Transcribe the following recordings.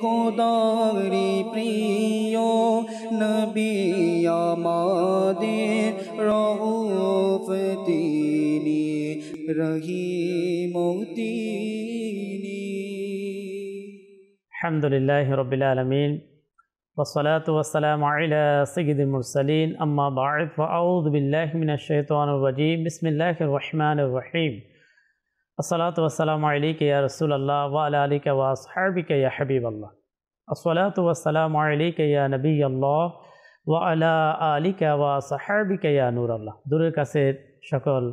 খোদারি প্রিয় নবী আমাদের রউফ তিনি রহিম তিনি। আলহামদুলিল্লাহি রাব্বিল আলামিন ওয়াসসালাতু ওয়াসসালামু আলা সাইয়্যিদিল মুরসালিন আম্মা বা'দ ফাআউযু বিল্লাহি মিনাশ শাইতানির রাজীম বিসমিল্লাহির রহমানির রহিম। আসসালাতু ওয়াসসালামু আলাইকা ইয়া রাসূলুল্লাহ ওয়া আলা আলিকা ওয়া আসহাবিকা ইয়া হাবিবাল্লাহ। আসসালাতু ওয়াসসালামু আলাইকা ইয়া নবিয়াল্লাহ ওয়া আলা আলিকা ওয়া আসহাবিকা ইয়া নূরাল্লাহ। দূরের কাছে সকল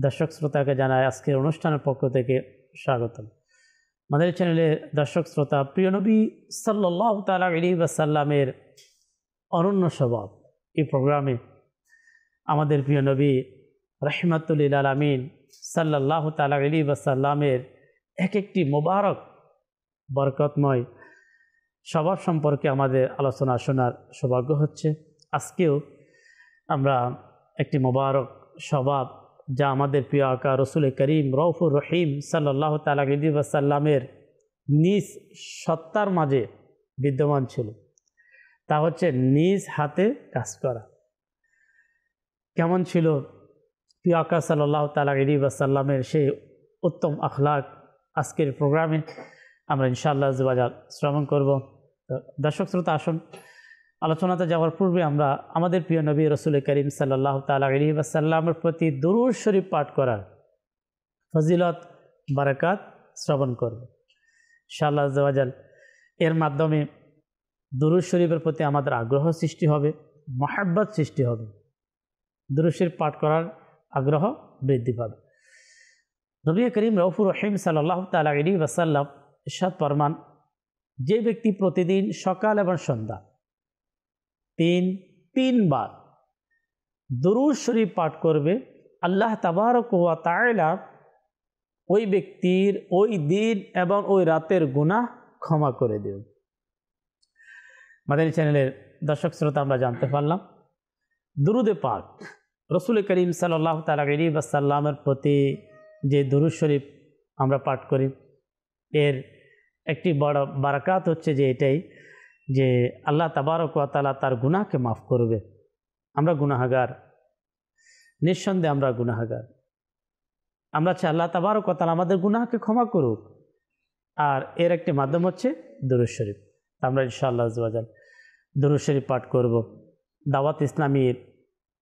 দর্শক শ্রোতাকে জানাই আজকের অনুষ্ঠানের পক্ষ থেকে স্বাগতম। আমাদের চ্যানেলের দর্শক শ্রোতা, প্রিয় নবী সাল্লাল্লাহু তাআলা আলাইহি ওয়াসাল্লামের অনন্য স্বভাব এই প্রোগ্রামে আমাদের প্রিয় নবী রাহমাতুল লিল আলামিন সাল্লাল্লাহু তাআলা আলাইহি ওয়াসাল্লামের এক একটি মোবারক বরকতময় স্বভাব সম্পর্কে আমাদের আলোচনা শোনার সৌভাগ্য হচ্ছে। আজকেও আমরা একটি মোবারক স্বভাব যা আমাদের প্রিয় আকা রসুল করিম রউফুর রহিম সাল্লাল্লাহু তাআলা আলাইহি ওয়াসাল্লামের নিজ সত্তার মাঝে বিদ্যমান ছিল, তা হচ্ছে নিজ হাতে কাজ করা। কেমন ছিল প্রিয় আকা সাল্লাল্লাহু তাআলা আলাইহি ওয়াসাল্লামের সেই উত্তম আখলাক আজকের প্রোগ্রামে আমরা ইনশাআল্লাহ শ্রবণ করব। দর্শক শ্রোতা, আসুন আলোচনাতে যাওয়ার পূর্বে আমরা আমাদের প্রিয় নবী রসুল করিম সাল্লাল্লাহু তাআলা আলাইহি ওয়াসাল্লামের প্রতি দুরূদ শরীফ পাঠ করার ফজিলত বারাকাত শ্রবণ করব ইনশাআল্লাহ। এর মাধ্যমে দুরূদ শরীফের প্রতি আমাদের আগ্রহ সৃষ্টি হবে, মহব্বত সৃষ্টি হবে, দুরূদ শরীফ পাঠ করার আগ্রহ বৃদ্ধি পাবে। নবী করিম রউফুর রহিম সাল্লাল্লাহু তাআলা আলাইহি ওয়াসাল্লাম ইরশাদ ফরমান, যে ব্যক্তি প্রতিদিন সকাল এবং সন্ধ্যা তিনবার দুরূদ শরীফ পাঠ করবে, আল্লাহ তাবারক ওয়া তাআলা ওই ব্যক্তির ওই দিন এবং ওই রাতের গুনাহ ক্ষমা করে দেবে। আমাদের চ্যানেলের দর্শক শ্রোতা, আমরা জানতে পারলাম দুরুদে পাক রসুল করিম সাল্লাল্লাহু তাআলা আলাইহি ওয়াসাল্লামের প্রতি যে দুরূদ শরীফ আমরা পাঠ করি, এর একটি বড় বারাকাত হচ্ছে যে এটাই যে আল্লাহ তাবারক ওয়া তাআলা তার গুনাহকে মাফ করবে। আমরা গুনাহগার, নিঃসন্দেহে আমরা গুনাহগার। আমরা চাই আল্লাহ তাবারক ওয়া তাআলা আমাদের গুনাহকে ক্ষমা করুক, আর এর একটি মাধ্যম হচ্ছে দুরূদ শরীফ। আমরা ইনশাআল্লাহ দুরূদ শরীফ পাঠ করব। দাওয়াত ইসলামীর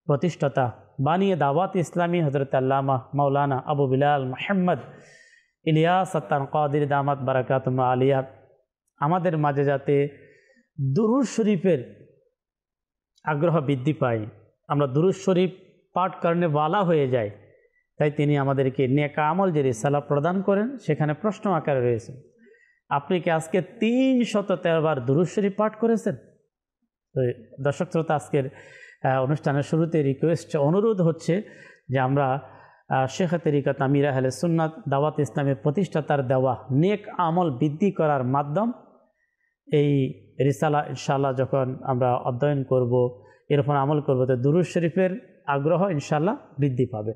প্রতিষ্ঠাতা বানিয়ে দাওয়াত ইসলামী হযরত আল্লামা মাওলানা আবু বিলাল মুহাম্মদ ইলিয়াস আত্তান কাদির দামাত বারাকাতুহু আলিয়া আমাদের মাঝে যাতে দুরূদ শরীফের আগ্রহ বৃদ্ধি পায়, আমরা দুরূদ শরীফ পাঠ করনে ওয়ালা হয়ে যায়, তাই তিনি আমাদেরকে নেক আমল যে রিসালা প্রদান করেন সেখানে প্রশ্ন আকারে রয়েছে, আপনি কি আজকে 313 বার দুরূদ শরীফ পাঠ করেছেন? তো দর্শক শ্রোতা, আজকের অনুষ্ঠানের শুরুতে রিকোয়েস্ট অনুরোধ হচ্ছে যে আমরা শেখ তরিকত আমির আহলে সুন্নাত দাওয়াত ইসলামের প্রতিষ্ঠাতার দেওয়া নেক আমল বৃদ্ধি করার মাধ্যম এই রিসালা ইনশাআল্লাহ যখন আমরা অধ্যয়ন করব, এর উপর আমল করব, তো দুরূদ শরীফের আগ্রহ ইনশাআল্লাহ বৃদ্ধি পাবে।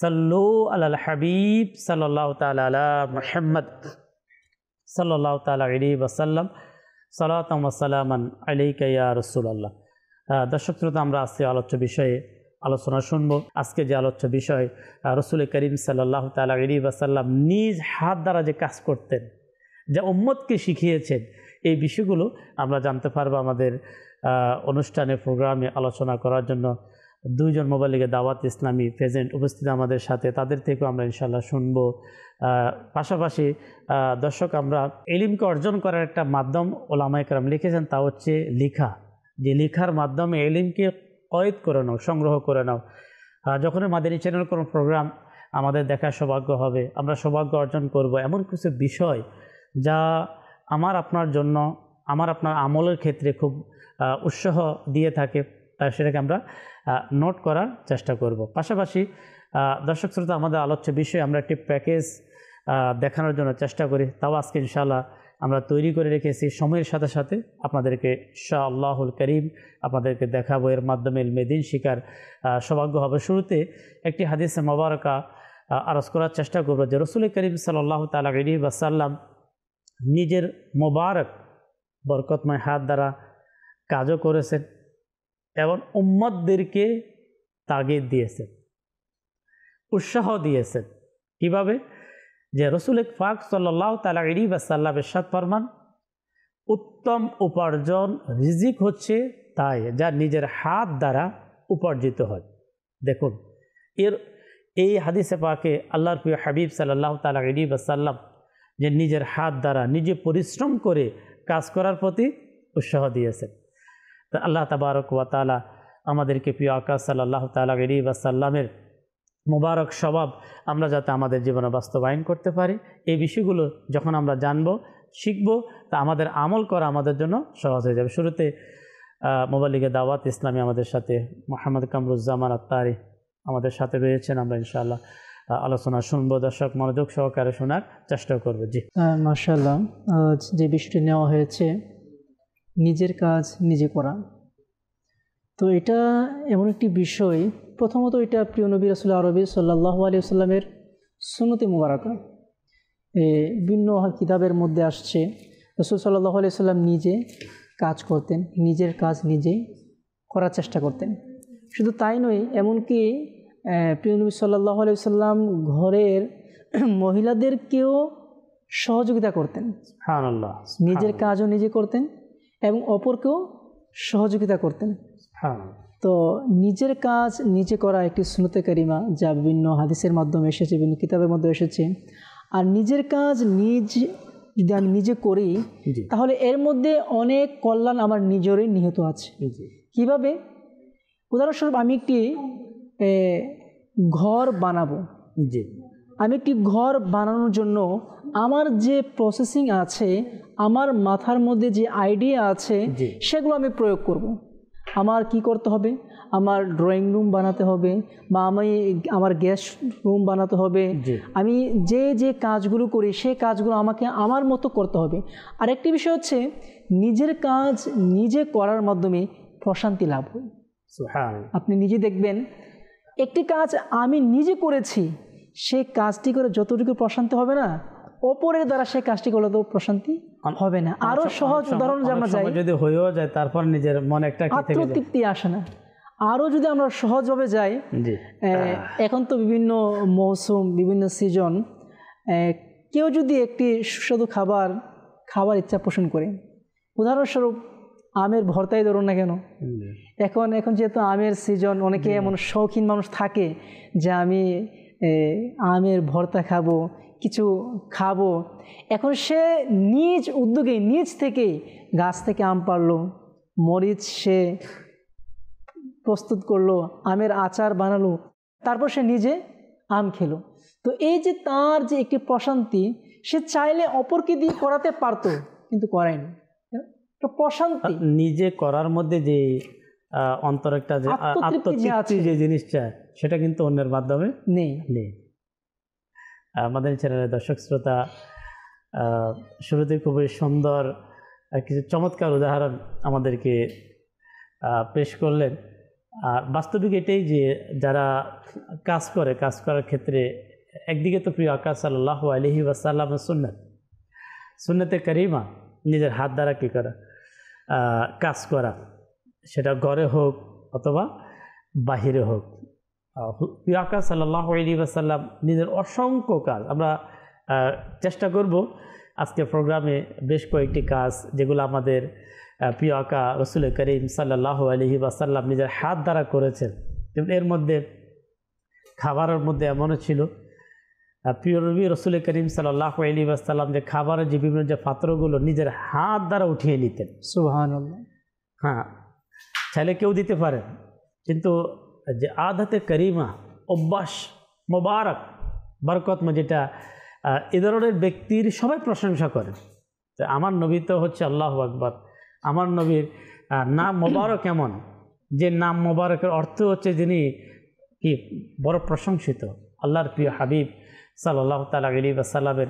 সাল্লু আলাল হাবিব সাল্লাল্লাহু তাআলা আলা মুহাম্মদ সাল্লাল্লাহু তাআলা আলাইহি ওয়াসাল্লাম সালাতাম ওয়া সালামান আলাইকা ইয়া রাসূলুল্লাহ। দর্শক শ্রোতা, আমরা আজকে আলোচ্য বিষয়ে আলোচনা শুনব। আজকে যে আলোচ্য বিষয় রসুল করিম সাল্লাল্লাহু তাআলা আলাইহি ওয়াসাল্লাম নিজ হাত দ্বারা যে কাজ করতেন, যা উম্মতকে শিখিয়েছেন, এই বিষয়গুলো আমরা জানতে পারবো। আমাদের অনুষ্ঠানে প্রোগ্রামে আলোচনা করার জন্য দুইজন মোবাইলিগে দাওয়াত ইসলামী প্রেজেন্ট উপস্থিত আমাদের সাথে, তাদের থেকেও আমরা ইনশাআল্লাহ শুনব। পাশাপাশি দর্শক, আমরা ইলমকে অর্জন করার একটা মাধ্যম ওলামায়ে কেরাম লিখেছেন, তা হচ্ছে লেখা। যে লেখার মাধ্যমে ইলমকে কয়েদ করে নাও, সংগ্রহ করে নাও। যখনই মাদানী চ্যানেল কোনো প্রোগ্রাম আমাদের দেখার সৌভাগ্য হবে, আমরা সৌভাগ্য অর্জন করব এমন কিছু বিষয় যা আমার আপনার জন্য, আমার আপনার আমলের ক্ষেত্রে খুব উৎসাহ দিয়ে থাকে, সেটাকে আমরা নোট করার চেষ্টা করব। পাশাপাশি দর্শক শ্রোতা, আমাদের আলোচ্য বিষয়ে আমরা একটি প্যাকেজ দেখানোর জন্য চেষ্টা করি, তাও আজকে ইনশাআল্লাহ আমরা তৈরি করে রেখেছি। সময়ের সাথে সাথে আপনাদেরকে ইনশাআল্লাহুল করিম আপনাদেরকে দেখাবো, এর মাধ্যমে ইলমে দ্বীন শিকার সৌভাগ্য হবে। শুরুতে একটি হাদিসে মোবারকা আরজ করার চেষ্টা করব যে রসুল করিম সাল্লাল্লাহু তাআলা আলাইহি ওয়াসাল্লাম নিজের মোবারক বরকতময় হাত দ্বারা কাজও করেছেন এবং উম্মতদেরকে তাগিদ দিয়েছেন, উৎসাহ দিয়েছেন। কিভাবে? যে রসুল পাক সাল্লাল্লাহু তাআলা আলাইহি ওয়াসাল্লাম ইরশাদ ফরমান, উত্তম উপার্জন রিজিক হচ্ছে তাই যা নিজের হাত দ্বারা উপার্জিত হয়। দেখুন এই হাদিসে পাকে আল্লাহর প্রিয় হাবিব সাল্লাল্লাহু তাআলা আলাইহি ওয়াসাল্লাম যে নিজের হাত দ্বারা নিজে পরিশ্রম করে কাজ করার প্রতি উৎসাহ দিয়েছেন। তো আল্লাহ তাবারক ওয়া তাআলা আমাদেরকে প্রিয় আকা সাল্লাল্লাহু তাআলা আলাইহি ওয়াসাল্লামের মুবারক স্বভাব আমরা যাতে আমাদের জীবনে বাস্তবায়ন করতে পারি, এই বিষয়গুলো যখন আমরা জানব, শিখব, তা আমাদের আমল করা আমাদের জন্য সহজ হয়ে যাবে। শুরুতে মোবাল্লিগে দাওয়াত ইসলামী আমাদের সাথে মোহাম্মদ কামরুজ্জামান আত্তারি আমাদের সাথে রয়েছেন। আমরা ইনশাআল্লাহ আলোচনা শুনবো, দর্শক মনোযোগ সহকারে শোনার চেষ্টা করবো। জি মাশাআল্লাহ, যে বিষয়টি নেওয়া হয়েছে নিজের কাজ নিজে করা, তো এটা এমন একটি বিষয়, প্রথমত এটা প্রিয় নবী রাসূল আরবি সাল্লাল্লাহু আলাইহি ওয়াসাল্লামের সুন্নতে মুবারাকা। বিভিন্ন কিতাবের মধ্যে আসছে রাসূল সাল্লাল্লাহু আলাইহি ওয়াসাল্লাম নিজে কাজ করতেন, নিজের কাজ নিজেই করার চেষ্টা করতেন। শুধু তাই নয়, এমনকি প্রিয় নবী সাল্লাল্লাহু আলাইহি ওয়াসাল্লাম ঘরের মহিলাদেরকেও সহযোগিতা করতেন। সুবহানাল্লাহ, নিজের কাজও নিজে করতেন এবং অপরকেও সহযোগিতা করতেন। তো নিজের কাজ নিজে করা একটি সুন্নতে কারিমা, যা বিভিন্ন হাদিসের মাধ্যমে এসেছে, বিভিন্ন কিতাবের মধ্যে এসেছে। আর নিজের কাজ যদি আমি নিজে করি, তাহলে এর মধ্যে অনেক কল্যাণ আমার নিজেরই নিহিত আছে। কিভাবে? উদাহরণস্বরূপ আমি একটি ঘর বানাবো, আমি একটি ঘর বানানোর জন্য আমার যে প্রসেসিং আছে, আমার মাথার মধ্যে যে আইডিয়া আছে, সেগুলো আমি প্রয়োগ করব। আমার কি করতে হবে? আমার ড্রয়িং রুম বানাতে হবে, বা আমার গেস্ট রুম বানাতে হবে। আমি যে কাজগুলো করি সেই কাজগুলো আমাকে আমার মতো করতে হবে। আরেকটি বিষয় হচ্ছে নিজের কাজ নিজে করার মাধ্যমে প্রশান্তি লাভ হয়। আপনি নিজে দেখবেন একটি কাজ আমি নিজে করেছি, সেই কাজটি করে যতটুকু প্রশান্তি হবে না, অপরের দ্বারা সেই কাজটি করলে তো প্রশান্তি হবে না। আরো সহজ উদাহরণ আমরা যাই, যদি হয়েও যায় তারপর নিজের মনে একটা আত্মতৃপ্তি আসে না। আরও যদি আমরা সহজভাবে যাই, এখন তো বিভিন্ন মৌসুম, বিভিন্ন সিজন, কেউ যদি একটি সুস্বাদু খাবার ইচ্ছা পোষণ করে, উদাহরণস্বরূপ আমের ভর্তাই ধরুন না কেন, এখন যেহেতু আমের সিজন, অনেকে এমন শৌখিন মানুষ থাকে যে আমি আমের ভর্তা খাবো, কিছু খাবো। এখন সে নিজ উদ্যোগে, নিজ থেকে গাছ থেকে আম পাড়লো, মরিচ সে প্রস্তুত করলো, আমের আচার বানালো, তারপর সে নিজে আম খেলো। তো এই যে তার যে একটি প্রশান্তি, সে চাইলে অপরকে দিয়ে করাতে পারতো, কিন্তু করায়নি। প্রশান্তি নিজে করার মধ্যে যে অন্তর একটা যে আত্মতৃপ্তি যে জিনিসটা, সেটা কিন্তু অন্যের মাধ্যমে নেই। আমাদের চ্যানেলের দর্শক শ্রোতা শুরুতে খুবই সুন্দর কিছু চমৎকার উদাহরণ আমাদেরকে পেশ করলেন। আর বাস্তবিক এটাই যে যারা কাজ করার ক্ষেত্রে একদিকে তো প্রিয় আকা সাল্লাল্লাহু আলাইহি ওয়াসাল্লামের সুন্নতে কারিমা, নিজের হাত দ্বারা কী করা, কাজ করা, সেটা ঘরে হোক অথবা বাহিরে হোক। প্রিয় আকা সাল্লাল্লাহু আলাইহি ওয়াসাল্লাম নিজের অসংখ্য কাজ, আমরা চেষ্টা করব আজকে প্রোগ্রামে বেশ কয়েকটি কাজ যেগুলো আমাদের প্রিয় আকা রসুল করিম সাল্লাল্লাহু আলাইহি ওয়াসাল্লাম নিজের হাত দ্বারা করেছেন। এর মধ্যে খাবারের মধ্যে এমনও ছিল, প্রিয় নবী রসুল করিম সাল্লাল্লাহু আলাইহি ওয়াসাল্লাম যে খাবারের যে বিভিন্ন যে পাত্রগুলো নিজের হাত দ্বারা উঠিয়ে নিতেন। সুবহানাল্লাহ। হ্যাঁ, চাইলে কেউ দিতে পারেন, কিন্তু যে আদতে করিমা, অভ্যাস মোবারক বরকতময়, যেটা এ ধরনের ব্যক্তির সবাই প্রশংসা করে। তো আমার নবী তো হচ্ছে আল্লাহু আকবার, আমার নবীর নাম মোবারক এমন যে নাম মোবারকের অর্থ হচ্ছে যিনি কি বড় প্রশংসিত। আল্লাহর প্রিয় হাবিব সাল্লাল্লাহু তাআলা আলাইহি ওয়াসাল্লামের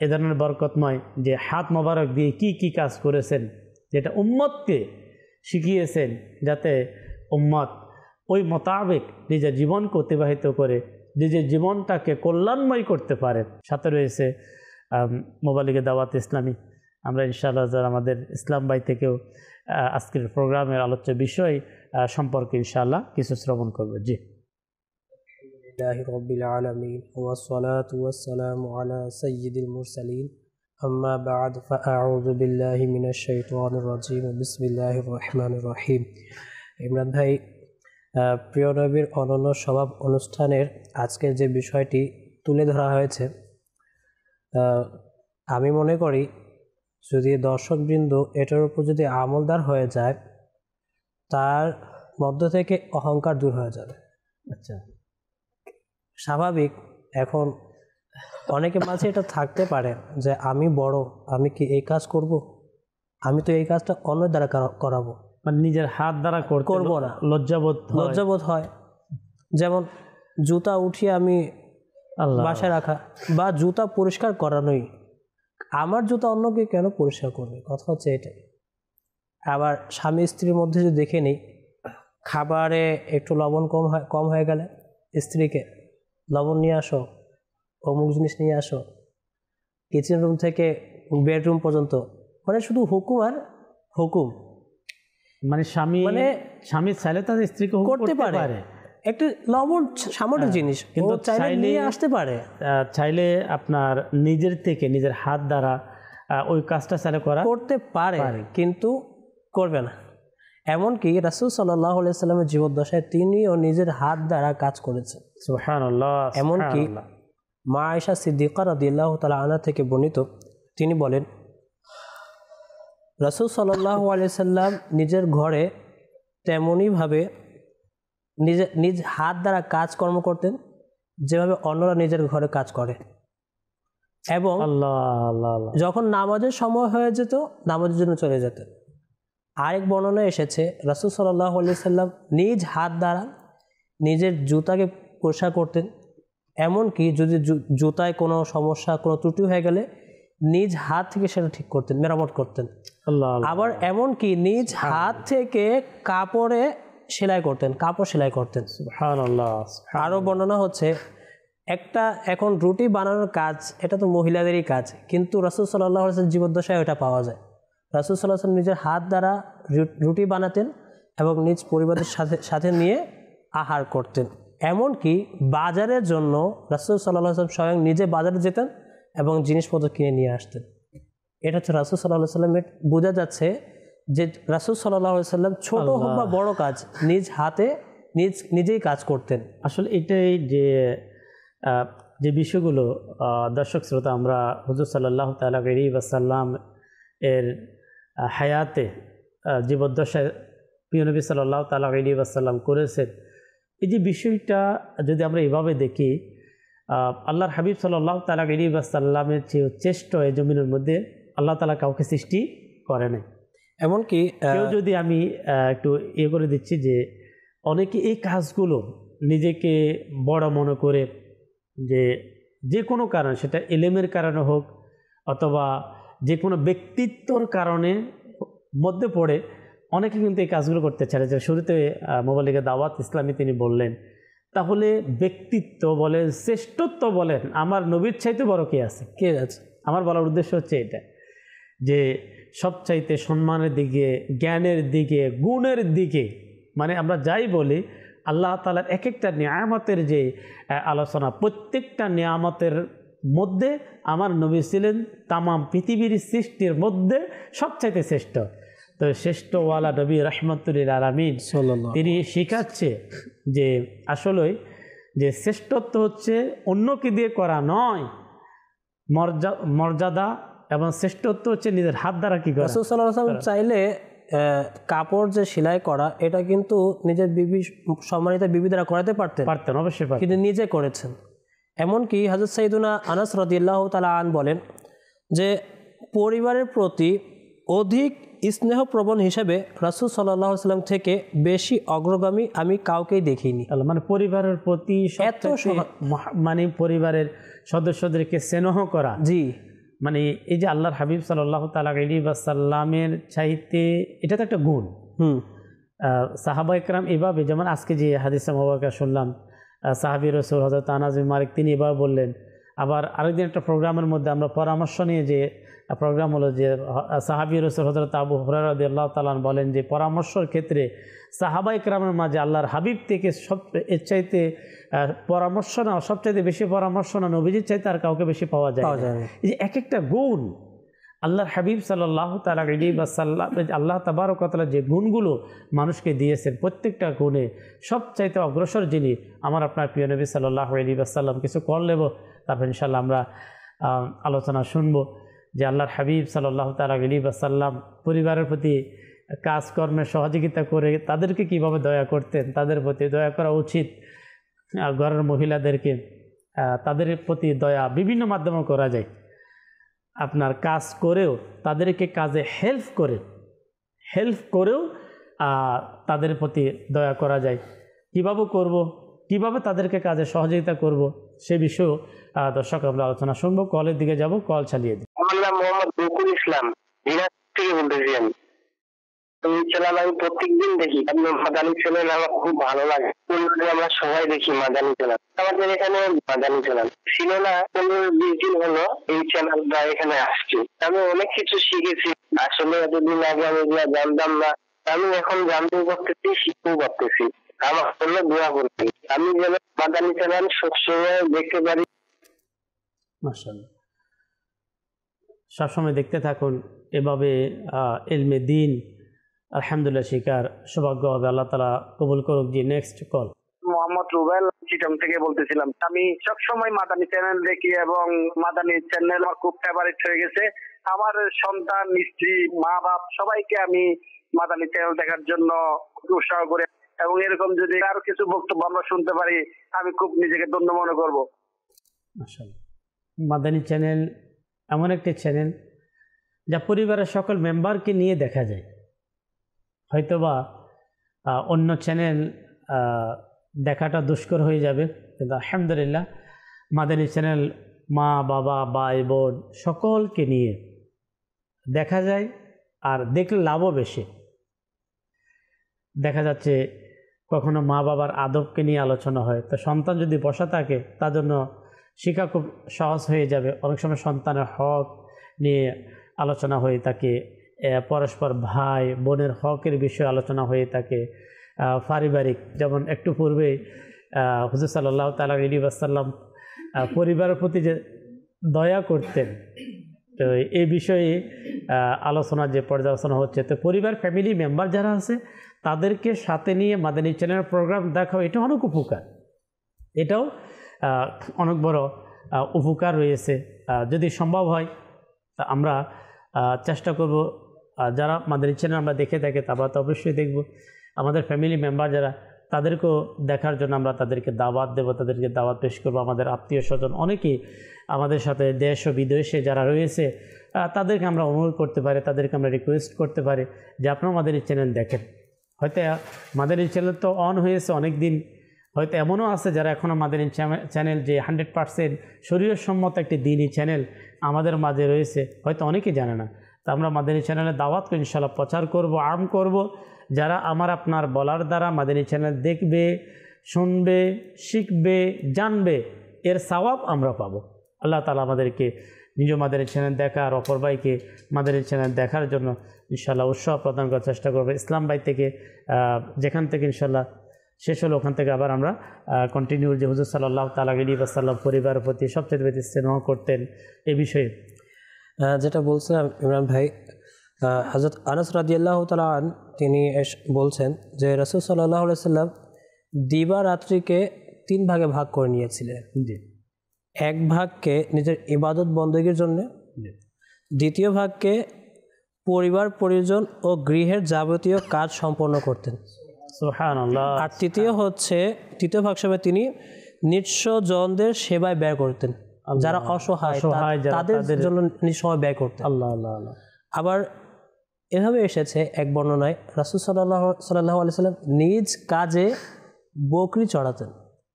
এ ধরনের বরকতময় যে হাত মোবারক দিয়ে কি কাজ করেছেন, যেটা উম্মতকে শিখিয়েছেন যাতে উম্মত ওই মোতাবেক নিজের জীবনকে অতিবাহিত করে নিজের জীবনটাকে কল্যাণময় করতে পারে। সাথে রয়েছে মোবালিগে দাওয়াত ইসলামী, আমরা ইনশাআল্লাহ যারা আমাদের ইসলাম ভাই থেকেও আজকের প্রোগ্রামের আলোচ্য বিষয় সম্পর্কে ইনশাআল্লাহ কিছু শ্রবণ করব। জি। আলহামদুলিল্লাহি রাব্বিল আলামিন ওয়াস সালাতু ওয়াস সালামু আলা সাইয়্যিদিল মুরসালিন আম্মা বা'দ ফাআউযু বিল্লাহি মিনাশ শাইতানির রাজিম বিসমিল্লাহির রহমানির রহিম। ইমরান ভাই, প্রিয় নবীর অনন্য স্বভাব অনুষ্ঠানের আজকের যে বিষয়টি তুলে ধরা হয়েছে, আমি মনে করি যদি দর্শকবৃন্দ এটার উপর যদি আমলদার হয়ে যায়, তার মধ্য থেকে অহংকার দূর হয়ে যাবে। আচ্ছা, স্বাভাবিক এখন অনেকের মাঝে এটা থাকতে পারে যে আমি বড়, আমি কি এই কাজ করব, আমি তো এই কাজটা অন্যের দ্বারা করাবো, মানে নিজের হাত দ্বারা করবো না, লজ্জাবোধ হয়। যেমন জুতা উঠিয়ে আমি বাসায় রাখা বা জুতা পরিষ্কার করানোই, আমার জুতা অন্যকে কেন পরিষ্কার করবে, কথা হচ্ছে এটাই। আবার স্বামী স্ত্রীর মধ্যে যদি দেখে নিই, খাবারে একটু লবণ কম হয়ে গেলে স্ত্রীকে লবণ নিয়ে আসো, অমুক জিনিস নিয়ে আসো, কিচেন রুম থেকে বেডরুম পর্যন্ত, মানে শুধু হুকুম আর হুকুম। মানে স্বামী চাইলে তাদের স্ত্রীকে করতে পারে, একটু লবণ সামান্য জিনিস কিন্তু চাইলে নিয়ে আসতে পারে, চাইলে আপনার নিজের থেকে নিজের হাত দ্বারা ওই কাজটা চাইলে করতে পারে, কিন্তু করবে না। এমনকি রাসূল সাল্লাল্লাহু আলাইহি সাল্লামের জীবদ্দশায় তিনিও নিজের হাত দ্বারা কাজ করেছেন। সুবহানাল্লাহ। এমনকি মা আয়েশা সিদ্দিকা রাদিয়াল্লাহু তাআলা আনহা থেকে বর্ণিত, তিনি বলেন রাসূল সাল্লাল্লাহু আলাইহি সাল্লাম নিজের ঘরে তেমনইভাবে নিজ হাত দ্বারা কাজকর্ম করতেন যেভাবে অন্যরা নিজের ঘরে কাজ করে। এবং যখন নামাজের সময় হয়ে যেত, নামাজের জন্য চলে যেতেন। আরেক বর্ণনা এসেছে রাসূল সাল্লাল্লাহু আলাইহি সাল্লাম নিজ হাত দ্বারা নিজের জুতাকে পরিষ্কার করতেন। এমনকি যদি জুতায় কোনো সমস্যা, কোনো ত্রুটি হয়ে গেলে নিজ হাত থেকে সেটা ঠিক করতেন, মেরামত করতেন। আবার এমনকি নিজ হাত থেকে কাপড় সেলাই করতেন। সুবহানাল্লাহ। আরও বর্ণনা হচ্ছে এখন রুটি বানানোর কাজ, এটা তো মহিলাদেরই কাজ, কিন্তু রাসূল সাল্লাল্লাহু আলাইহি ওয়াসাল্লাম জীবদ্দশায় ওটা পাওয়া যায়। রাসূল সাল্লাল্লাহু আলাইহি ওয়াসাল্লাম নিজের হাত দ্বারা রুটি বানাতেন এবং নিজ পরিবারের সাথে নিয়ে আহার করতেন। এমনকি বাজারের জন্য রাসূল সাল্লাল্লাহু আলাইহি ওয়াসাল্লাম স্বয়ং নিজে বাজারে যেতেন এবং জিনিসপত্র কিনে নিয়ে আসতেন। এটা হচ্ছে রাসূল সাল্লাল্লাহু আলাইহি ওয়াসাল্লামের, বোঝা যাচ্ছে যে রাসূল সাল্লাল্লাহু আলাইহি ওয়াসাল্লাম ছোট হোক বা বড় কাজ নিজ হাতে নিজেই কাজ করতেন। আসলে এটাই যে বিষয়গুলো দর্শক শ্রোতা আমরা হুজুর সাল্লাল্লাহু তাআলা আলাইহি ওয়াসাল্লাম এর হায়াতে জীবদ্দশায় প্রিয় নবী সাল্লাল্লাহু তাআলা আলাইহি ওয়াসাল্লাম করেছেন, এই যে বিষয়টা যদি আমরা এভাবে দেখি, আল্লাহর হাবিব সাল্লাল্লাহু তাআলা আলাইহি ওয়াসাল্লামের চেয়ে শ্রেষ্ঠ এই জমিনের মধ্যে আল্লাহ তাআলা কাউকে সৃষ্টি করে নাই। এমনকি কেউ যদি আমি একটু করে দিচ্ছি যে অনেকে এই কাজগুলো নিজেকে বড় মনে করে, যে কোনো কারণ, সেটা ইলমের কারণে হোক অথবা যে কোনো ব্যক্তিত্বর কারণে মধ্যে পড়ে অনেকে কিন্তু এই কাজগুলো করতে চায়। যে শুরুতে মোবালিগে দাওয়াত ইসলামী তিনি বললেন, তাহলে ব্যক্তিত্ব বলেন, শ্রেষ্ঠত্ব বলেন, আমার নবীর চাইতে বড় কে আছে? আমার বলার উদ্দেশ্য হচ্ছে এটা, যে সবচাইতে সম্মানের দিকে, জ্ঞানের দিকে, গুণের দিকে, মানে আমরা যাই বলি আল্লাহ তাআলার এক একটা নিয়ামতের যে আলোচনা, প্রত্যেকটা নিয়ামতের মধ্যে আমার নবী ছিলেন তামাম পৃথিবীর সৃষ্টির মধ্যে সবচাইতে শ্রেষ্ঠ। তো শ্রেষ্ঠওয়ালা নবী রাহমাতুল লিল আলামিন তিনি শিখাচ্ছে যে আসলে যে শ্রেষ্ঠত্ব হচ্ছে অন্যকে দিয়ে করা নয়, মর্যাদা এবং শ্রেষ্ঠত্ব হচ্ছে নিজের হাত দ্বারা কি করা। রাসূল সাল্লাল্লাহু আলাইহি ওয়াসাল্লাম চাইলে কাপড় যে সেলাই করা, এটা কিন্তু নিজের বিবি, সম্মানিত বিবি দ্বারা করাতে পারতেন, অবশ্যই পারতেন, কিন্তু নিজে করেছেন। এমনকি হযরত সাইয়্যিদুনা আনাস রাদিয়াল্লাহু তাআলা আন বলেন যে পরিবারের প্রতি অধিক স্নেহপ্রবণ হিসেবে রাসূল সাল্লাল্লাহু আলাইহি ওয়াসাল্লাম থেকে বেশি অগ্রগামী আমি কাউকেই দেখিনি। মানে পরিবারের প্রতি এত, মানে পরিবারের সদস্যদেরকে স্নেহ করা, জি, মানে এই যে আল্লাহর হাবিব সাল্লাল্লাহু তাআলা আলাইহি ওয়াসাল্লামের চাইতে এটা তো একটা গুণ। সাহাবা ইকরাম এভাবে, যেমন আজকে যে হাদিসে মুবারকা শুনলাম, সাহাবী রাসূল হযরত আনাস বিন মালিক তিনি এভাবে বললেন, আবার আরেকদিন একটা প্রোগ্রামের মধ্যে আমরা পরামর্শ নিয়ে যে প্রোগ্রাম হলো যে সাহাবী রাসূল হযরত আবু হুরায়রা রাদিয়াল্লাহু তাআলা বলেন যে পরামর্শের ক্ষেত্রে সাহাবা ইকরামের মাঝে আল্লাহর হাবিব থেকে সব এর চাইতে পরামর্শ না সবচাইতে বেশি পরামর্শ না নবীজির চাইতে আর কাউকে বেশি পাওয়া যায় না। এই যে এক একটা গুণ আল্লাহর হাবিব সাল্লাল্লাহু তাআলা আলাইহি ওয়াসাল্লাম আল্লাহ তাবারক ওয়া তাআলা যে গুণগুলো মানুষকে দিয়েছেন প্রত্যেকটা গুণে সবচাইতে অগ্রসর যিনি আমার আপনার প্রিয় নবী সাল্লাল্লাহু আলাইহি ওয়াসাল্লাম। কিছু কল নেব, তারপর ইনশাআল্লাহ আমরা আলোচনা শুনব যে আল্লাহর হাবিব সাল্লাল্লাহু তাআলা আলাইহি ওয়াসাল্লাম পরিবারের প্রতি কাজকর্মে সহযোগিতা করে তাদেরকে কিভাবে দয়া করতেন, তাদের প্রতি দয়া করা উচিত। ঘরের মহিলাদেরকে তাদের প্রতি দয়া বিভিন্ন মাধ্যমে করা যায়। আপনার কাজ করেও তাদেরকে কাজে হেল্প করেও তাদের প্রতি দয়া করা যায়। কিভাবে করব, কিভাবে তাদেরকে কাজে সহযোগিতা করব সে বিষয়েও দর্শক আমরা আলোচনা শুনবো। কলের দিকে যাব, কল চালিয়ে দিই। আমার নাম মোহাম্মদ বকুল ইসলাম, দিনাজপুর থেকে বলতেছি আমি। এই চ্যানেল আমি প্রত্যেকদিন দেখি, আপনার মাদানী চ্যানেল আমার খুব ভালো লাগে। আমরা সবাই দেখি মাদানী চ্যানেল, আমাদের এখানে মাদানী চ্যানেল ছিল না, 15-20 দিন হলো এই চ্যানেলটা এখানে আসছে। আমি অনেক কিছু শিখেছি, আসলে এতদিন আগে আমি এগুলো জানতাম না। আমি এখন জানতেও করতেছি, শিখতেও করতেছি। আমার জন্য দোয়া করছি আমি যেন মাদানী চ্যানেল সবসময় দেখতে পারি। মাশাআল্লাহ, সবসময় দেখতে থাকুন এভাবে ইলমে দিন আলহামদুলিল্লাহ শিকার সৌভাগ্য হবে। আল্লাহ তাআলা কবুল করুক। জি, নেক্সট কল। মোহাম্মদ রুবেল, চিটাং থেকে বলতেছিলাম। আমি সবসময় মাদানী চ্যানেল দেখি এবং মাদানী চ্যানেল আমার খুব ফেভারিট হয়ে গেছে। আমার সন্তান, স্ত্রী, মা বাপ সবাইকে আমি মাদানী চ্যানেল দেখার জন্য উৎসাহ করে, এবং এরকম যদি আরো কিছু বক্তব্য আমরা শুনতে পারি আমি খুব নিজেকে ধন্য মনে করব। মাশাআল্লাহ, মাদানী চ্যানেল এমন একটি চ্যানেল যা পরিবারের সকল মেম্বারকে নিয়ে দেখা যায়। হয়তোবা অন্য চ্যানেল দেখাটা দুষ্কর হয়ে যাবে, কিন্তু আলহামদুলিল্লাহ মাদানী চ্যানেল মা বাবা ভাই বোন সকলকে নিয়ে দেখা যায়, আর দেখলে লাভও বেশি। দেখা যাচ্ছে কখনো মা বাবার আদবকে নিয়ে আলোচনা হয়, তো সন্তান যদি বসা থাকে তার জন্য শেখা খুব সহজ হয়ে যাবে। অনেক সময় সন্তানের হক নিয়ে আলোচনা হয়ে থাকে, পরস্পর ভাই বোনের হকের বিষয়ে আলোচনা হয়ে থাকে, পারিবারিক, যেমন একটু পূর্বে হুজুর সাল্লাল্লাহু তাআলা আলাইহি ওয়াসাল্লাম পরিবারের প্রতি যে দয়া করতেন, তো এই বিষয়ে আলোচনা যে পর্যালোচনা হচ্ছে, তো পরিবার ফ্যামিলি মেম্বার যারা আছে তাদেরকে সাথে নিয়ে মাদানী চ্যানেল প্রোগ্রাম দেখাও, এটা অনেক উপকার, এটাও অনেক বড় উপকার রয়েছে। যদি সম্ভব হয় তা আমরা চেষ্টা করব, যারা মাদানী চ্যানেল আমরা দেখে থাকি তারা তো অবশ্যই দেখব, আমাদের ফ্যামিলি মেম্বার যারা তাদেরকেও দেখার জন্য আমরা তাদেরকে দাওয়াত দেব, তাদেরকে দাওয়াত পেশ করবো। আমাদের আত্মীয় স্বজন অনেকেই আমাদের সাথে দেশ ও বিদেশে যারা রয়েছে তাদেরকে আমরা অনুরোধ করতে পারি, তাদেরকে আমরা রিকোয়েস্ট করতে পারি যে আপনারা মাদানী চ্যানেল দেখেন। হয়তো মাদানী চ্যানেল তো অন হয়েছে অনেক দিন, হয়তো এমনও আছে যারা এখনও মাদানী চ্যানেল যে 100% শরীয়তসম্মত একটি দ্বীনী চ্যানেল আমাদের মাঝে রয়েছে, হয়তো অনেকেই জানে না। তো আমরা মাদানী চ্যানেলের দাওয়াতকে ইনশাআল্লাহ প্রচার করব, আম করব। যারা আমার আপনার বলার দ্বারা মাদানী চ্যানেল দেখবে, শুনবে, শিখবে, জানবে, এর সওয়াব আমরা পাবো। আল্লাহ তাআলা আমাদেরকে নিজ মাদানী চ্যানেল দেখা আর অপর ভাইকে মাদানী চ্যানেল দেখার জন্য ইনশাআল্লাহ উৎসাহ প্রদান করার চেষ্টা করবো। ইসলাম ভাই থেকে যেখান থেকে ইনশাআল্লাহ শেষ হলো ওখান থেকে আবার আমরা কন্টিনিউ যে হুজুর সাল্লাল্লাহু তাআলা আলাইহি ওয়াসাল্লাম পরিবারের প্রতি সবচেয়ে বেশি স্নেহ করতেন এই বিষয়ে যেটা বলছিলাম ইমরান ভাই, হযরত আনাস রাদিয়াল্লাহু তাআলা তিনি বলছেন যে রাসূল সাল্লাল্লাহু আলাইহি সাল্লাম দিবারাত্রিকে 3 ভাগে ভাগ করে নিয়েছিলেন। জি, এক ভাগকে নিজের ইবাদত বন্দেগীর জন্য, দ্বিতীয় ভাগকে পরিবার পরিজন ও গৃহের যাবতীয় কাজ সম্পন্ন করতেন, সুবহানাল্লাহ। আর তৃতীয় ভাগ হিসেবে তিনি নিঃস্বজনদের সেবায় ব্যয় করতেন, যারা অসহায় তাদের জন্য নিজ সময় ব্যয় করতেন। আল্লাহ আল্লাহ আল্লাহ। আবার এভাবে এসেছে এক বর্ণনায় রাসূল সাল্লাল্লাহু আলাইহি সাল্লাম নিজ কাজে বকরি চড়াতেন,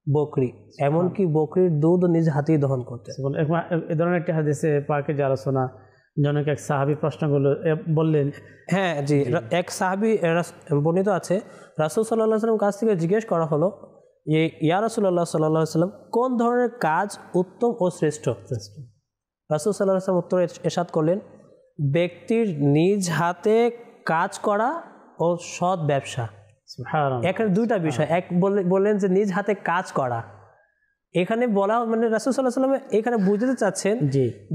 বকরি, এমনকি বকরির দুধ নিজ হাতেই দহন করতেন। এ ধরনের একটি হাদিসে পাকে যে আলোচনা, জনক এক সাহাবী প্রশ্নগুলো বললেন। হ্যাঁ জি, এক সাহাবী বর্ণিত আছে রাসূল সাল্লাল্লাহু আলাইহি সাল্লাম কাছ থেকে জিজ্ঞেস করা হলো ইয়া রাসূলুল্লাহ সাল্লাল্লাহু আলাইহি ওয়াসাল্লাম, কোন ধরনের কাজ উত্তম ও শ্রেষ্ঠ? রাসূল সাল্লাল্লাহু আলাইহি ওয়াসাল্লাম উত্তরে ইরশাদ করলেন, ব্যক্তির নিজ হাতে কাজ করা ও সৎ ব্যবসা। এখানে দুইটা বিষয়, এক বললেন যে নিজ হাতে কাজ করা, এখানে বলা মানে রাসূল সাল্লাল্লাহু আলাইহি ওয়াসাল্লাম এখানে বুঝতে চাচ্ছেন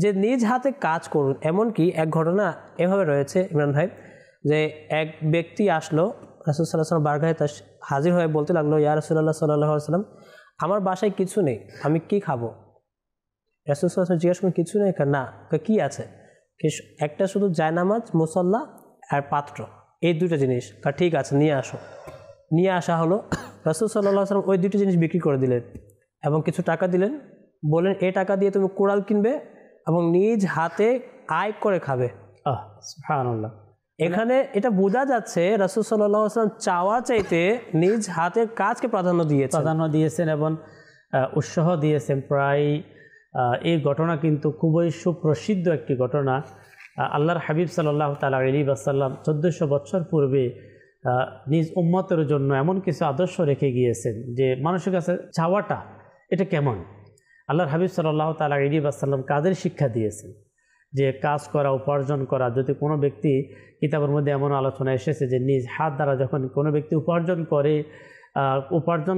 যে নিজ হাতে কাজ করুন। এমনকি এক ঘটনা এভাবে রয়েছে ইমরান ভাই, যে এক ব্যক্তি আসলো রাসূল সাল্লাল্লাহু আলাইহি ওয়াসাল্লাম বারগাহে হাজির হয়ে বলতে লাগলো, ইয়া রাসূলুল্লাহ সাল্লাল্লাহু আলাইহি ওয়াসাল্লাম, আমার বাসায় কিছু নেই, আমি কি খাবো? রাসূল সাল্লাল্লাহু আলাইহি ওয়াসাল্লাম জিজ্ঞাসা করেন, কিছু নেই? না, কি আছে? একটা শুধু জায়নামাজ, মুসল্লা আর পাত্র, এই দুটো জিনিস। ঠিক আছে, নিয়ে আসো। নিয়ে আসা হলো। রাসূল সাল্লাল্লাহু আলাইহি ওয়াসাল্লাম ওই দুটো জিনিস বিক্রি করে দিলেন এবং কিছু টাকা দিলেন, বললেন এই টাকা দিয়ে তুমি কুড়াল কিনবে এবং নিজ হাতে আয় করে খাবে। সুবহানাল্লাহ। এখানে এটা বোঝা যাচ্ছে রাসূল সাল্লাল্লাহু আলাইহি ওয়াসাল্লাম চাওয়া চাইতে নিজ হাতের কাজকে প্রাধান্য দিয়েছেন এবং উৎসাহ দিয়েছেন। প্রায় এই ঘটনা কিন্তু খুবই সুপ্রসিদ্ধ একটি ঘটনা। আল্লাহর হাবিব সাল্লাল্লাহু তাআলা আলাইহি ওয়াসাল্লাম 1400 বছর পূর্বে নিজ উম্মতের জন্য এমন কিছু আদর্শ রেখে গিয়েছেন যে মানুষের কাছে চাওয়াটা এটা কেমন। আল্লাহর হাবিব সাল্লাল্লাহু তাআলা আলাইহি ওয়াসাল্লাম কাজের শিক্ষা দিয়েছেন, যে কাজ করা, উপার্জন করা। যদি কোনো ব্যক্তি, কিতাবের মধ্যে এমন আলোচনা এসেছে যে নিজ হাত দ্বারা যখন কোনো ব্যক্তি উপার্জন করে, উপার্জন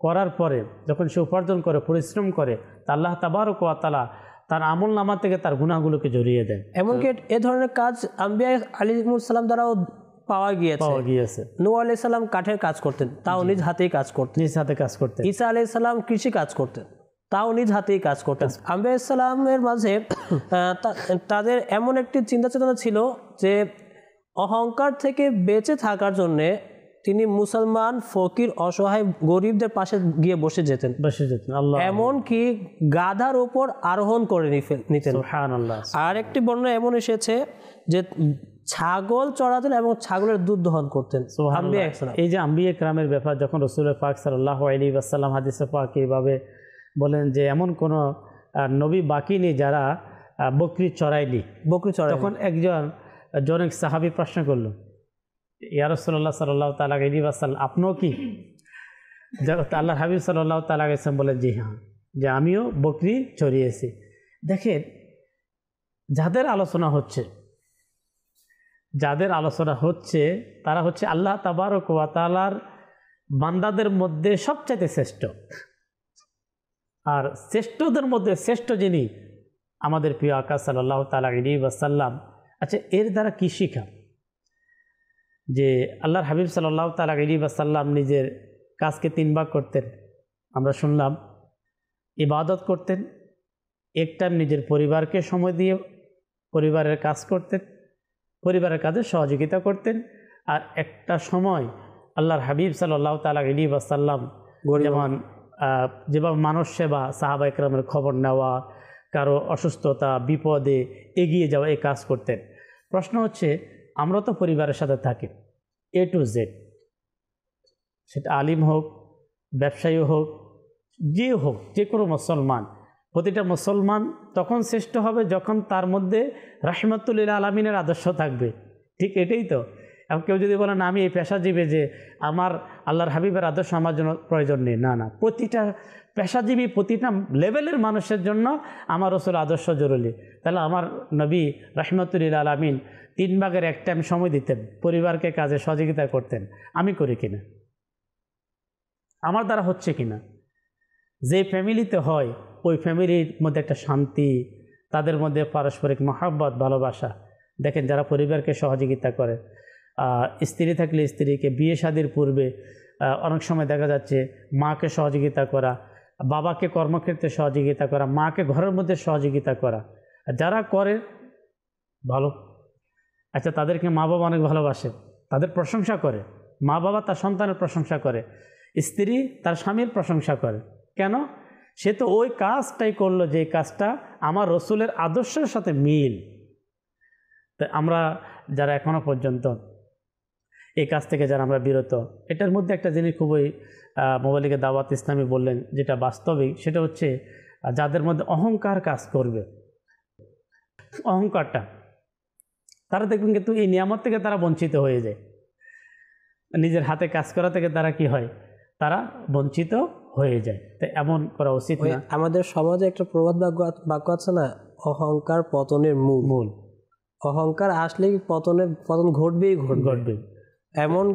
করার পরে যখন সে উপার্জন করে, পরিশ্রম করে, তা আল্লাহ তাবারক ওয়া তাআলা তার আমল নামা থেকে তার গুনাহগুলোকে জড়িয়ে দেন। এমনকি এ ধরনের কাজ আম্বিয়া আলাইহিস সালাম দ্বারাও পাওয়া গিয়েছে। নূহ আলাইহিস সালাম কাঠের কাজ করতেন, তাও নিজ হাতেই কাজ করতেন। ঈসা আলাইহিস সালাম কৃষি কাজ করতেন, তাও নিজ হাতেই কাজ করতেন। আম্বিয়া আলাইহিস সালামের মাঝে তাদের এমন একটি চিন্তা চেতনা ছিল যে অহংকার থেকে বেঁচে থাকার জন্যে তিনি মুসলমান, ফকির, অসহায়, গরিবদের পাশে গিয়ে বসে যেতেন। এমনকি গাধার ওপর আরোহণ করে নিতেন। সুবহানাল্লাহ। আর একটি বর্ণনা এমন এসেছে যে ছাগল চড়াতেন এবং ছাগলের দুধ দহন করতেন। এই যে আম্বিয়া কেরামের ব্যাপার, যখন রাসূল পাক সাল্লাল্লাহু আলাইহি ওয়াসাল্লাম হাদিসে পাকে এইভাবে বলেন যে এমন কোনো নবী বাকি নেই যারা বকরি চড়ায়নি, তখন একজন জনক সাহাবী প্রশ্ন করলো, ইয়া রাসূলুল্লাহ সাল্লাল্লাহু তাআলা আলাইহি ওয়াসাল্লাম, আপনিও কি? আল্লাহর হাবিব সাল্লাল্লাহু তাআলা আলাইহি ওয়াসাল্লাম বলেন, জি হ্যাঁ, যে আমিও বকরি চড়িয়েছি। দেখেন, যাদের আলোচনা হচ্ছে তারা হচ্ছে আল্লাহ তাবারক ওয়া তাআলার বান্দাদের মধ্যে সবচেয়ে শ্রেষ্ঠ। আর শ্রেষ্ঠদের মধ্যে শ্রেষ্ঠ যিনি আমাদের প্রিয় আকা সাল্লাল্লাহু তাআলা আলাইহি ওয়াসাল্লাম। আচ্ছা, এর দ্বারা কি শিখা? যে আল্লাহর হাবিব সাল্লাল্লাহু তাআলা আলাইহি ওয়াসাল্লাম নিজের কাজকে 3 ভাগ করতেন। আমরা শুনলাম, ইবাদত করতেন, এক টাইম নিজের পরিবারকে সময় দিয়ে পরিবারের কাজ করতেন, পরিবারের কাজে সহযোগিতা করতেন, আর একটা সময় আল্লাহর হাবিব সাল্লাল্লাহু তাআলা আলাইহি ওয়াসাল্লাম যেভাবে মানুষ সেবা, সাহাবা ইকরামের খবর নেওয়া, কারো অসুস্থতা, বিপদে এগিয়ে যাওয়া, এই কাজ করতেন। প্রশ্ন হচ্ছে, আমরা তো পরিবারের সাথে থাকি A to Z, সেটা আলিম হোক, ব্যবসায়ী হোক, যে হোক, যে কোনো মুসলমান, প্রতিটা মুসলমান তখন শ্রেষ্ঠ হবে যখন তার মধ্যে রাহমাতুল লিল আলামিনের আদর্শ থাকবে। ঠিক এটাই তো। এবং কেউ যদি বলেন আমি এই পেশাজীবী, যে আমার আল্লাহর হাবিবের আদর্শ আমার জন্য প্রয়োজন নেই, না, প্রতিটা পেশাজীবী, প্রতিটা লেভেলের মানুষের জন্য আমার রাসূল আদর্শ জরুরি। তাহলে আমার নবী রাহমাতুল লিল আলামিন 3 ভাগের 1 টাইম সময় দিতেন, পরিবারকে কাজে সহযোগিতা করতেন। আমি করি কিনা? আমার দ্বারা হচ্ছে কিনা? যে ফ্যামিলিতে হয়, ওই ফ্যামিলির মধ্যে একটা শান্তি, তাদের মধ্যে পারস্পরিক মহব্বত, ভালোবাসা। দেখেন, যারা পরিবারকে সহযোগিতা করে, স্ত্রী থাকলে স্ত্রীকে, বিয়ে শাদীর পূর্বে অনেক সময় দেখা যাচ্ছে মাকে সহযোগিতা করা, বাবাকে কর্মক্ষেত্রে সহযোগিতা করা, মাকে ঘরের মধ্যে সহযোগিতা করা, যারা করে ভালো। আচ্ছা, তাদেরকে মা বাবা অনেক ভালোবাসে, তাদের প্রশংসা করে, মা বাবা তার সন্তানের প্রশংসা করে, স্ত্রী তার স্বামীর প্রশংসা করে। কেন? সে তো ওই কাজটাই করলো যে কাজটা আমার রাসূলের আদর্শের সাথে মিল। তাই আমরা যারা এখনও পর্যন্ত এই কাজ থেকে যারা আমরা বিরত, এটার মধ্যে একটা জিনিস খুবই মোবালিকে দাওয়াত ইসলামী বললেন, যেটা বাস্তবিক, সেটা হচ্ছে যাদের মধ্যে অহংকার কাজ করবে, অহংকারটা, তারা দেখবেন কিন্তু এই নিয়ামত থেকে তারা বঞ্চিত হয়ে যায়। নিজের হাতে কাজ করা থেকে তারা কি হয়? তারা বঞ্চিত হয়ে যায়। তো এমন করা উচিত না। আমাদের সমাজে একটা প্রবাদ বাক্য আছে না, অহংকার পতনের মূল। অহংকার আসলে পতন ঘটবেই ঘটবে। এমন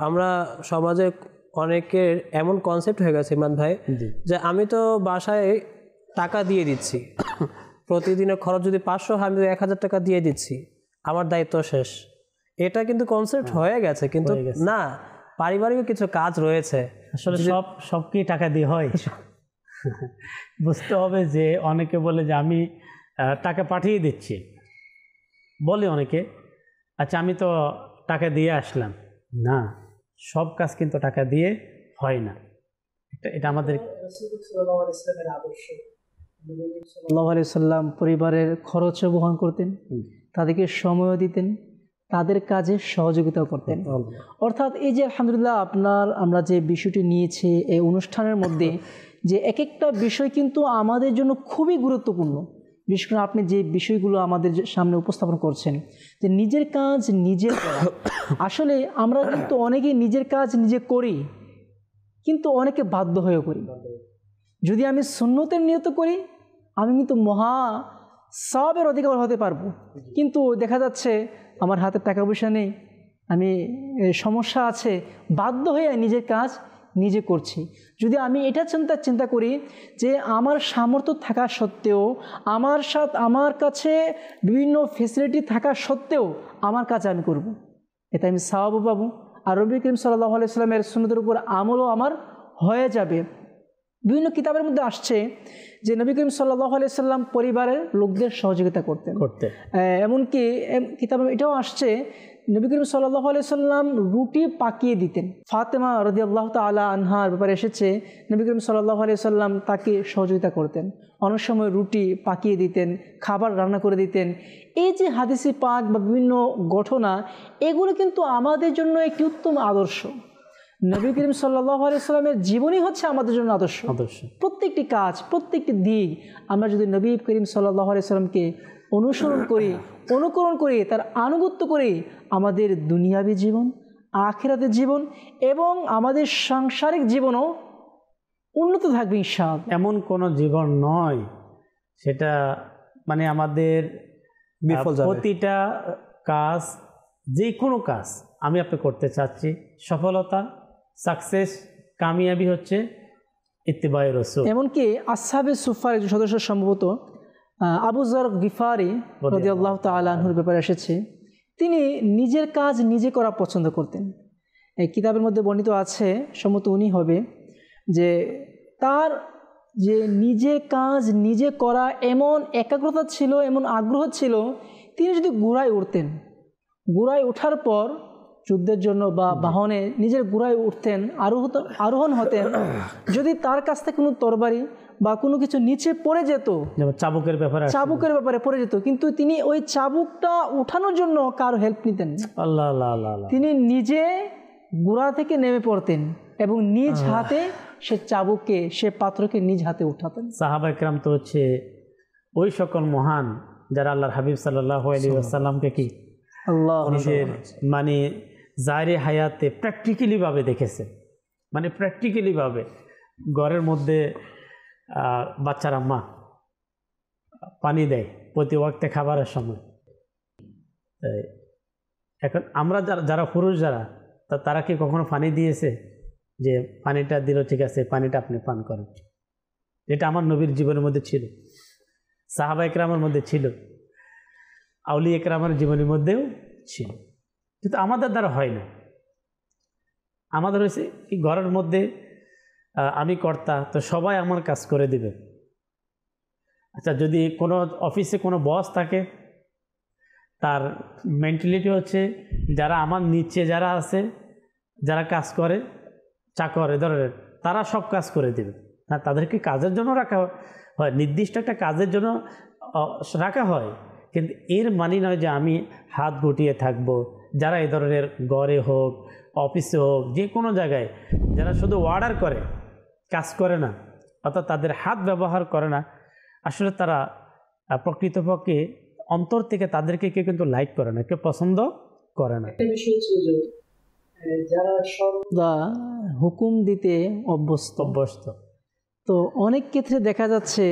আমরা সমাজে অনেকের এমন কনসেপ্ট হয়ে গেছে ইমরান ভাই, যে আমি তো বাসায় টাকা দিয়ে দিচ্ছি, প্রতিদিনের খরচ যদি 500 হয়, আমি 1000 টাকা দিয়ে দিচ্ছি, আমার দায়িত্ব শেষ। এটা কিন্তু কনসেপ্ট হয়ে গেছে, কিন্তু না, পারিবারিক কিছু কাজ রয়েছে। আসলে সব কি টাকা দিয়ে হয়? বুঝতে হবে যে অনেকে বলে যে আমি টাকা পাঠিয়ে দিচ্ছি, বলে অনেকে, আচ্ছা আমি তো টাকা দিয়ে আসলাম। না, সব কাজ কিন্তু টাকা দিয়ে হয় না। এটা আমাদের সাল্লাল্লাহু আলাইহি সাল্লাম পরিবারের খরচও বহন করতেন, তাদেরকে সময়ও দিতেন, তাদের কাজে সহযোগিতাও করতেন। অর্থাৎ এই যে আলহামদুলিল্লাহ আমরা যে বিষয়টি নিয়েছি এই অনুষ্ঠানের মধ্যে, যে এক একটা বিষয় কিন্তু আমাদের জন্য খুবই গুরুত্বপূর্ণ। বিশেষ করে আপনি যে বিষয়গুলো আমাদের সামনে উপস্থাপন করছেন, যে নিজের কাজ নিজে করা। আসলে আমরা কিন্তু অনেকেই নিজের কাজ নিজে করি, কিন্তু অনেকে বাধ্য হয়ে করি। যদি আমি সুন্নতের নিয়ত করি, আমি কিন্তু মহা সওয়াবের অধিকার হতে পারবো, কিন্তু দেখা যাচ্ছে আমার হাতে টাকা পয়সা নেই, আমি সমস্যা আছে, বাধ্য হয়ে নিজের কাজ নিজে করছি। যদি আমি এটা চিন্তা করি যে আমার সামর্থ্য থাকা সত্ত্বেও, আমার কাছে বিভিন্ন ফেসিলিটি থাকা সত্ত্বেও আমার কাজ আমি করব, এতে আমি সওয়াবও পাবো, আর নবী করিম সাল্লাল্লাহু আলাইহি সাল্লামের সুন্নতের উপর আমলও আমার হয়ে যাবে। বিভিন্ন কিতাবের মধ্যে আসছে যে নবী করিম সাল্লাল্লাহু আলাইহি সাল্লাম পরিবারের লোকদের সহযোগিতা করতেন। এমনকি কিতাবে এটাও আসছে নবী করিম সাল্লাল্লাহু আলাইহি সাল্লাম রুটি পাকিয়ে দিতেন। ফাতেমা রাদিয়াল্লাহু তাআলা আনহার ব্যাপারে এসেছে, নবী করিম সাল্লাল্লাহু আলাইহি সাল্লাম তাকে সহযোগিতা করতেন, অনেক সময় রুটি পাকিয়ে দিতেন, খাবার রান্না করে দিতেন। এই যে হাদিসে পাক বা বিভিন্ন ঘটনা, এগুলো কিন্তু আমাদের জন্য একটি উত্তম আদর্শ। নবী করিম সাল্লাল্লাহু আলাইহি সাল্লামের জীবনই হচ্ছে আমাদের জন্য আদর্শ। প্রত্যেকটি কাজ, প্রত্যেকটি দিক আমরা যদি নবী করিম সাল্লাল্লাহু আলাইহি সাল্লামকে অনুকরণ করি, তার আনুগত্য করি, আমাদের দুনিয়াবী জীবন, আখিরাতের জীবন এবং আমাদের সাংসারিক জীবনও উন্নত থাকবে ইনশাআল্লাহ। এমন কোনো জীবন নয় সেটা মানে আমাদের প্রতিটা কাজ, যে কোনো কাজ আমি আপনি করতে চাচ্ছি, সফলতা, সাকসেস, কামিয়াবি হচ্ছে ইত্তিবায়ে রাসূল। এমনকি আসহাবে সুফার একজন সদস্য সম্ভবত আবু যর গিফারি রাদিয়াল্লাহু তাআলা আনহুর ব্যাপারে এসেছে, তিনি নিজের কাজ নিজে করা পছন্দ করতেন। এই কিতাবের মধ্যে বর্ণিত আছে, সম্ভবত উনি হবে, যে তার যে নিজের কাজ নিজে করা এমন একাগ্রতা ছিল, এমন আগ্রহ ছিল, তিনি যদি ঘোড়ায় উঠতেন, ঘোড়ায় ওঠার পর যুদ্ধের জন্য বা বাহনে নিজের ঘোড়ায় উঠতেন, আরোহণ হতেন, যদি তার কাছ থেকে কোনো তরবারি বা কোনো কিছু নিচে পড়ে যেত, চাবুকের ব্যাপারে পড়ে যেত, কিন্তু তিনি ওই চাবুকটা উঠানোর জন্য কারো হেল্প নিতেন। আল্লাহ আল্লাহ আল্লাহ, তিনি নিজে ঘোড়া থেকে নেমে পড়তেন এবং নিজ হাতে সে পাত্রকে নিজ হাতে উঠাতেন। সাহাবা ইকরাম তো হচ্ছে ওই সকল মহান যারা আল্লাহর হাবিব সাল্লাল্লাহু আলাইহি ওয়াসাল্লামকে কি নিজের মানে জাহিরি হায়াতে প্র্যাকটিক্যালি ভাবে দেখেছে, মানে প্র্যাকটিক্যালি ভাবে ঘরের মধ্যে বাচ্চারা মা পানি দেয় প্রতি ওয়াক্তে খাবারের সময়। এখন আমরা যারা পুরুষ তারা কি কখনো পানি দিয়েছে যে পানিটা দিল, ঠিক আছে পানিটা আপনি পান করেন? এটা আমার নবীর জীবনের মধ্যে ছিল, সাহাবা ইকরামের মধ্যে ছিল, আউলিয়া ইকরামের জীবনের মধ্যেও ছিল, কিন্তু আমাদের দ্বারা হয় না। আমাদের হয়েছে কি, ঘরের মধ্যে আমি কর্তা, তো সবাই আমার কাজ করে দিবে। আচ্ছা, যদি কোনো অফিসে কোনো বস থাকে, তার মেন্টালিটি হচ্ছে যারা আমার নিচে যারা আছে, যারা কাজ করে, চাকর এ ধরনের, তারা সব কাজ করে দেবে। হ্যাঁ, তাদেরকে কাজের জন্য রাখা হয়, নির্দিষ্ট একটা কাজের জন্য রাখা হয়, কিন্তু এর মানে নয় যে আমি হাত গুটিয়ে থাকবো। যারা এই ধরনের ঘরে হোক, অফিসে হোক, যে কোনো জায়গায় যারা শুধু অর্ডার করে, কাজ করে না, অর্থাৎ তাদের হাত ব্যবহার করে না, আসলে তারা প্রকৃতপক্ষে অন্তর থেকে তাদেরকে কেউ কিন্তু লাইক করে না, কেউ পছন্দ করে না। একটা বিষয় হচ্ছে যে যারা সর্বদা হুকুম দিতে অভ্যস্ত, তো অনেক ক্ষেত্রে দেখা যাচ্ছে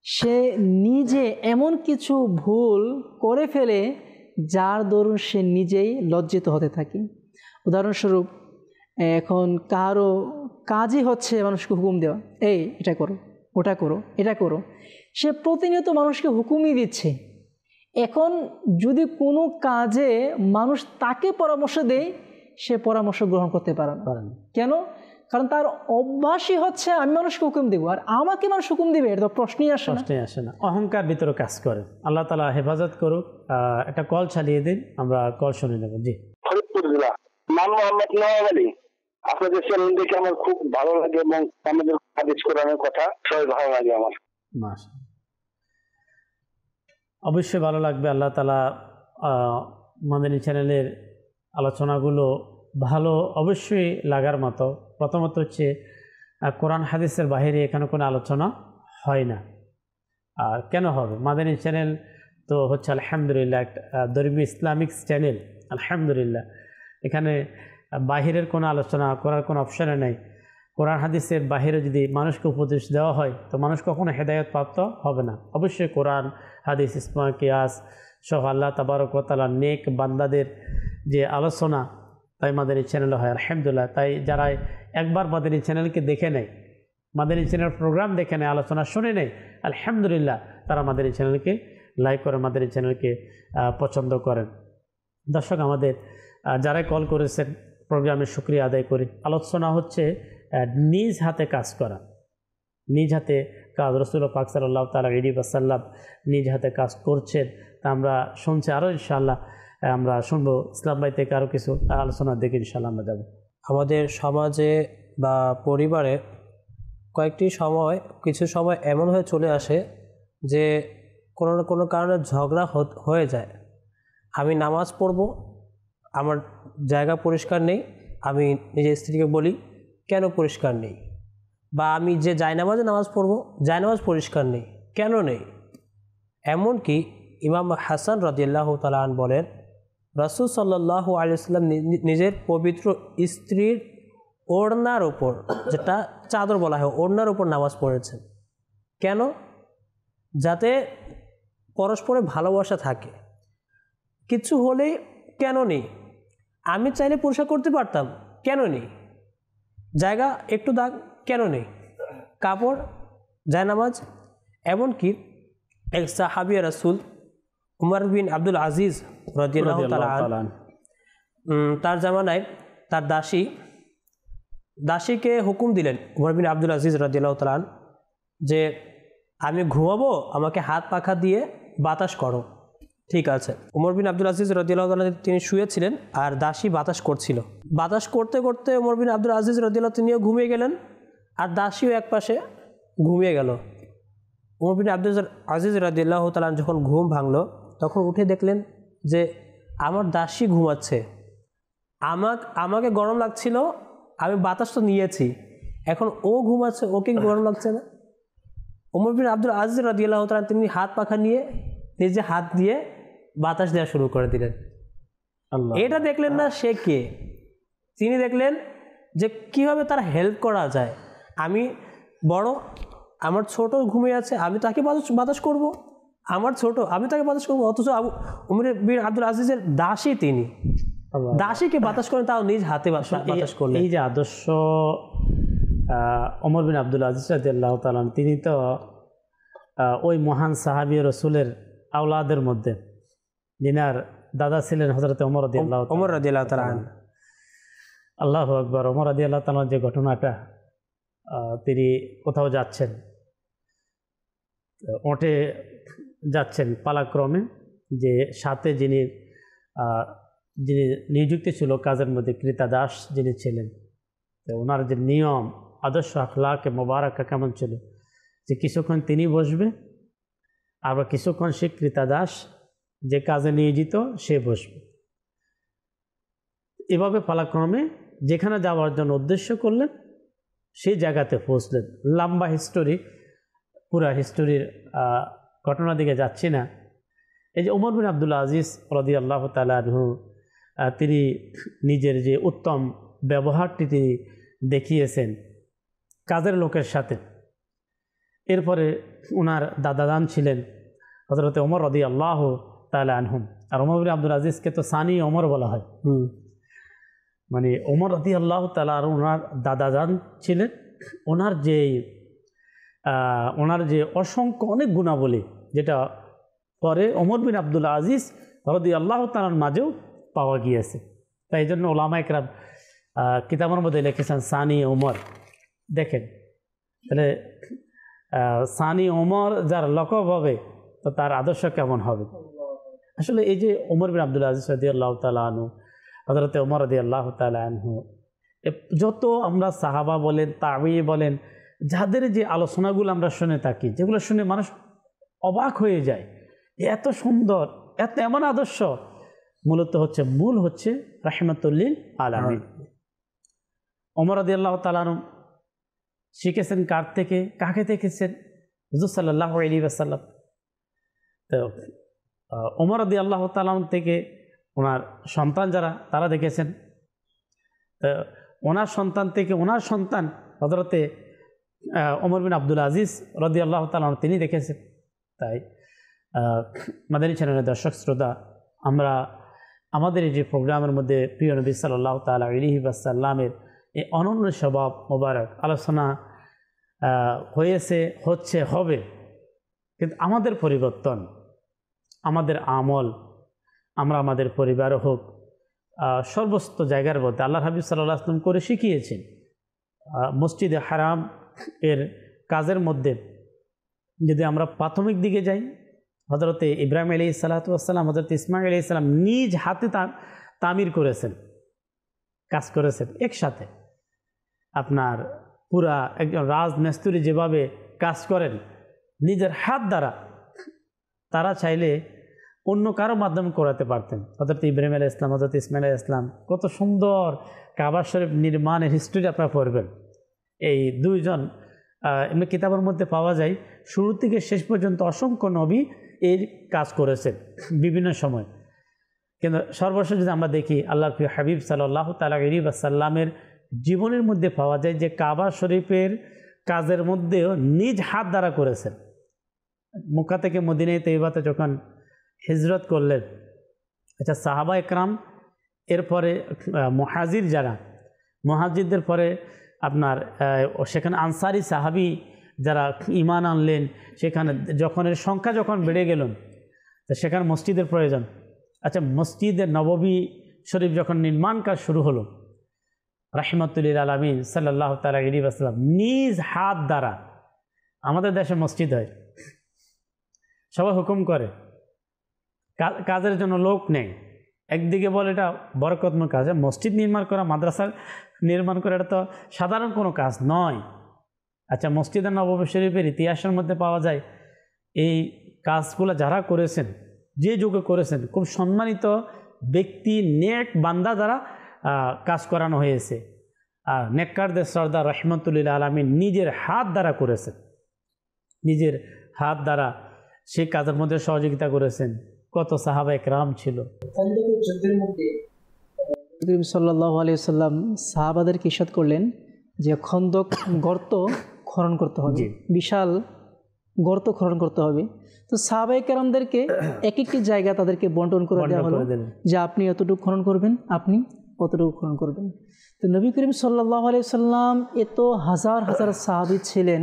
সে নিজে এমন কিছু ভুল করে ফেলে যার দরুন সে নিজেই লজ্জিত হতে থাকে। উদাহরণস্বরূপ, এখন কারো কাজই হচ্ছে মানুষকে হুকুম দেওয়া, এই এটা করো, ওটা করো, এটা করো। সে প্রতিনিয়ত মানুষকে হুকুমই দিচ্ছে। এখন যদি কোনো কাজে মানুষ তাকে পরামর্শ দেয়, সে পরামর্শ গ্রহণ করতে পারে না। কেন? কারণ তার অভ্যাসই হচ্ছে আমি মানুষকে হুকুম দেবো, আর আমাকে মানুষ হুকুম দিবে, এটা তো প্রশ্নই আসে না। অহংকার ভিতরে কাজ করে। আল্লাহ তাআলা হেফাজত করুক। একটা কল চালিয়ে দিন, আমরা কল শুনে নেব। জি, নাম মোহাম্মদ নওয়াব আলী। আপনাদের চ্যানেল দেখে আমার খুব ভালো লাগে এবং আমাদের হাদিস কোরআনের কথা সবাই ভালো লাগে আমার। মাশাআল্লাহ, অবশ্যই ভালো লাগবে। আল্লাহ তাআলা মাদানী চ্যানেলের আলোচনাগুলো ভালো অবশ্যই লাগার মতো। প্রথমত হচ্ছে কোরআন হাদিসের বাইরে এখানে কোনো আলোচনা হয় না। আর কেন হবে? মাদানী চ্যানেল তো হচ্ছে আলহামদুলিল্লাহ একটা ধর্মীয় ইসলামিক চ্যানেল। আলহামদুলিল্লাহ এখানে বাহিরের কোনো আলোচনা করার কোনো অপশানে নেই। কোরআন হাদিসের বাহিরে যদি মানুষকে উপদেশ দেওয়া হয় তো মানুষ কখনো হেদায়েত প্রাপ্ত হবে না। অবশ্যই কোরআন হাদিস ইসমা কিয়াস সহ আল্লাহ তাবারক ওয়া তাআলা নেক বান্দাদের যে আলোচনা তাই মাদানী চ্যানেলে হয় আলহামদুলিল্লাহ। তাই যারা একবার মাদানী চ্যানেলকে দেখে নেয়, মাদানী চ্যানেল প্রোগ্রাম দেখে নেয়, আলোচনা শুনে নেয়, আলহামদুলিল্লাহ তারা মাদানী চ্যানেলকে লাইক করে, মাদানী চ্যানেলকে পছন্দ করেন। দর্শক, আমাদের যারাই কল করেছেন প্রোগ্রামের শুকরিয়া আদায় করি। আলোচনা হচ্ছে নিজ হাতে কাজ করা, নিজ হাতে কাজ। রাসূলুল্লাহ পাক সাল্লাল্লাহু তাআলা আলাইহি ওয়াসাল্লাম নিজ হাতে কাজ করছেন, তা আমরা শুনছি। আরও ইনশাআল্লাহ আমরা শুনবো। ইসলাম ভাই থেকে আরও কিছু আলোচনা দেখে ইনশাআল্লাহ আমরা যাব। আমাদের সমাজে বা পরিবারে কিছু সময় এমন হয়ে চলে আসে যে কোনো না কোনো কারণে ঝগড়া হয়ে যায়। আমি নামাজ পড়ব, আমার জায়গা পরিষ্কার নেই, আমি নিজের স্ত্রীকে বলি কেন পরিষ্কার নেই, বা আমি যে জায়নামাজে নামাজ পড়ব জায়নামাজ পরিষ্কার নেই, কেন নেই। এমনকি ইমাম হাসান রাদিয়াল্লাহু তাআলা আনহু বলেন, রাসূল সাল্লাল্লাহু আলাইহি ওয়াসাল্লাম নিজের পবিত্র স্ত্রীর ওড়নার উপর, যেটা চাদর বলা হয়, ওড়নার উপর নামাজ পড়েছেন। কেন? যাতে পরস্পরের ভালোবাসা থাকে। কিছু হলেই কেন নেই, আমি চাইলে পরিষ্কার করতে পারতাম, কেন নেই, জায়গা একটু দাগ, কেন নেই, কাপড়, জায়নামাজ। এমনকি এক সাহাবিয়া রাসূল উমর বিন আব্দুল আজিজ রাদিয়াল্লাহু তাআলা তার জামানায় তার দাসীকে হুকুম দিলেন উমর বিন আব্দুল আজিজ রাদিয়াল্লাহু তাআলা যে আমি ঘুমাবো, আমাকে হাত পাখা দিয়ে বাতাস করো। ঠিক আছে। উমর বিন আব্দুল আজিজ রাদিয়াল্লাহু তাআলা তিনি শুয়েছিলেন আর দাসী বাতাস করছিল। বাতাস করতে করতে উমর বিন আব্দুল আজিজ রাদিয়াল্লাহু তিনিও ঘুমিয়ে গেলেন আর দাসীও একপাশে ঘুমিয়ে গেল। উমর বিন আব্দুল আজিজ রাদিয়াল্লাহু তাআলা যখন ঘুম ভাঙলো তখন উঠে দেখলেন যে আমার দাসী ঘুমাচ্ছে, আমাকে গরম লাগছিল, আমি বাতাস তো নিয়েছি, এখন ও ঘুমাচ্ছে, ওকে গরম লাগছে না। উমর বিন আব্দুল আজিজ রাদিয়াল্লাহু তাআলা তিনি হাত পাখা নিয়ে নিজে হাত দিয়ে বাতাস দেওয়া শুরু করে দিলেন। এটা দেখলেন না সে কে, তিনি দেখলেন যে কিভাবে তার হেল্প করা যায়। আমি বড়, আমার ছোট ঘুমিয়ে আছে, আমি তাকে বাতাস করব, আমার ছোট আমি তাকে বাতাস করবো, অথচ উমর বিন আব্দুল আজিজের দাসী, তিনি দাসীকে বাতাস করেন, তাও নিজ হাতে বাতাস করলেন। এই যে আদর্শ ওমর বিন আব্দুল আজিজ রাদিয়াল্লাহু তাআলা, তিনি তো ওই মহান সাহাবী রাসূলের আওলাদের মধ্যে, যিনার দাদা ছিলেন হযরত ওমর রাদিয়াল্লাহু তাআলা। আল্লাহু আকবার। ওমর রাদিয়াল্লাহু তাআলা যে ঘটনাটা, তিনি কোথাও যাচ্ছেন, ওঠে যাচ্ছেন পালাক্রমে, যে সাথে যিনি নিযুক্ত ছিল কাজের মধ্যে, ক্রীতাদাস যিনি ছিলেন, তো ওনার যে নিয়ম আদর্শ আখলাকে মোবারকা কেমন ছিল, যে কিছুক্ষণ তিনি বসবে, আবার কিছুক্ষণ সে ক্রীতাদাস যে কাজে নিয়োজিত সে বসবে। এভাবে পালাক্রমে যেখানে যাওয়ার জন্য উদ্দেশ্য করলেন সেই জায়গাতে পৌঁছলেন। লম্বা হিস্টোরি, পুরা হিস্টোরির ঘটনা দিকে যাচ্ছি না। এই যে ওমর বিন আব্দুল আজিজ রাদিয়াল্লাহু তাআলা আনহু তিনি নিজের যে উত্তম ব্যবহারটি তিনি দেখিয়েছেন কাজের লোকের সাথে। এরপরে ওনার দাদাদান ছিলেন হযরত ওমর রাদিয়াল্লাহু তাআলা আনহুম। আর ওমর বিন আব্দুল আজিজকে তো সানি ওমর বলা হয়, মানে ওমর রাদিয়াল্লাহু তাআলা আর ওনার দাদাদান ছিলেন। ওনার যে অসংখ্য অনেক গুণাবলী, যেটা পরে ওমর বিন আব্দুল আজিজ রাদিয়াল্লাহু তাআলার মাঝেও পাওয়া গিয়েছে। তাই জন্য ওলামা ইকরাম কিতাবের মধ্যে লিখেছেন সানি ওমর। দেখেন তাহলে সানি ওমর যার লকব হবে তো তার আদর্শ কেমন হবে। আসলে এই যে ওমর বিন আব্দুল আজিজ রাদিয়াল্লাহু তাআলা আনহু, হযরত ওমর রাদিয়াল্লাহু তাআলা আনহু, যত আমরা সাহাবা বলেন, তাবি বলেন, যাদের যে আলোচনাগুলো আমরা শুনে থাকি, যেগুলো শুনে মানুষ অবাক হয়ে যায়, এত সুন্দর, এমন আদর্শ মূল হচ্ছে রাহমাতুল লিল আলামিন। ওমর রাদিয়াল্লাহু তাআলা আনহু শিখেছেন কার থেকে, কাকে দেখেছেন? হুজুর সাল্লাল্লাহু আলাইহি ওয়াসাল্লাম। তো ওমর রাদিয়াল্লাহু তাআলা আনহু থেকে ওনার সন্তান যারা, তারা দেখেছেন। তো ওনার সন্তান থেকে ওনার সন্তান হযরতে ওমর বিন আব্দুল আজিজ রাদিয়াল্লাহু তাআলা আনহু তিনি দেখেছেন। তাই মাদানী চ্যানেলের দর্শক শ্রোতা, আমরা আমাদের এই যে প্রোগ্রামের মধ্যে প্রিয় নবী সাল্লাল্লাহু তাআলা আলাইহি ওয়াসাল্লামের এই অনন্য স্বভাব মোবারক আলোচনা হবে, কিন্তু আমাদের পরিবর্তন, আমাদের আমল, আমরা আমাদের পরিবার হোক, সর্বস্ত জায়গার মধ্যে আল্লাহ হাবিব সাল্লাল্লাহু আলাইহি ওয়াসাল্লাম করে শিখিয়েছেন। মসজিদে হারাম এর কাজের মধ্যে যদি আমরা প্রাথমিক দিকে যাই, হযরতে ইব্রাহিম আলাইহিস সালাতু ওয়াস সালাম, হযরত ইসমাঈল আলাইহিস সালাম নিজ হাতে তামির করেছেন, কাজ করেছেন একসাথে। আপনার পুরা একজন রাজমিস্ত্রি যেভাবে কাজ করেন নিজের হাত দ্বারা, তারা চাইলে অন্য কারো মাধ্যমে করাতে পারতেন। হযরত ইব্রাহিম আলাইহিস সালাম, হযরত ইসমাঈল আলাইহিস সালাম, কত সুন্দর কাবা শরীফ নির্মাণের হিস্ট্রি আপনারা পড়বেন। এই দুইজন এমনি কিতাবের মধ্যে পাওয়া যায়, শুরু থেকে শেষ পর্যন্ত অসংখ্য নবী এর কাজ করেছেন বিভিন্ন সময়। কিন্তু সর্বশেষ যদি আমরা দেখি আল্লাহর প্রিয় হাবিব সাল্লাল্লাহু তাআলা আলাইহি ওয়াসাল্লামের জীবনের মধ্যে পাওয়া যায় যে কাবা শরীফের কাজের মধ্যেও নিজ হাত দ্বারা করেছেন। মক্কা থেকে মদিনায় তৈবাতে যখন হিজরত করলেন, আচ্ছা সাহাবা একরাম, এরপরে মুহাজির যারা, মুহাজিরদের পরে আপনার সেখানে আনসারি সাহাবি যারা ঈমান আনলেন, সেখানে যখন এর সংখ্যা যখন বেড়ে গেল, তো সেখানে মসজিদের প্রয়োজন। আচ্ছা মসজিদে নববী শরীফ যখন নির্মাণ কাজ শুরু হলো, রাহমাতুল লিল আলামিন সাল্লাল্লাহু তাআলা আলাইহি ওয়াসাল্লাম নিজ হাত দ্বারা, আমাদের দেশে মসজিদ হয়, সবাই হুকুম করে, কাজের জন্য লোক নেই। একদিকে বলে এটা বরকতময় কাজ, মসজিদ নির্মাণ করা, মাদ্রাসা নির্মাণ করা, এটা তো সাধারণ কোনো কাজ নয়। আচ্ছা মসজিদে নববী শরীফের ইতিহাসের মধ্যে পাওয়া যায় এই কাজগুলো যারা করেছেন, যে যুগে করেছেন, খুব সম্মানিত ব্যক্তি, নেক বান্দা দ্বারা কাজ করানো হয়েছে। আর নেককারদের সর্দার রাহমাতুল লিল আলামিন নিজের হাত দ্বারা করেছেন, নিজের হাত দ্বারা সেই কাজের মধ্যে সহযোগিতা করেছেন। কত সাহাবা একরাম ছিল। যুদ্ধের মধ্যে নবী সাল্লাল্লাহু আলাইহি ওয়াসাল্লাম সাহাবাদেরকে ইরশাদ করলেন যে খন্দক গর্ত খনন করতে হবে, বিশাল গর্ত খনন করতে হবে। তো সাহাবায়ে কেরামদেরকে এক একটি জায়গা তাদেরকে বন্টন করে দেওয়া হলো যে আপনি এতটুকু খনন করবেন, আপনি কতটুকু খনন করবেন। তো নবী করিম সাল্লাল্লাহু আলাইহি ওয়াসাল্লাম এত হাজার হাজার সাহাবী ছিলেন,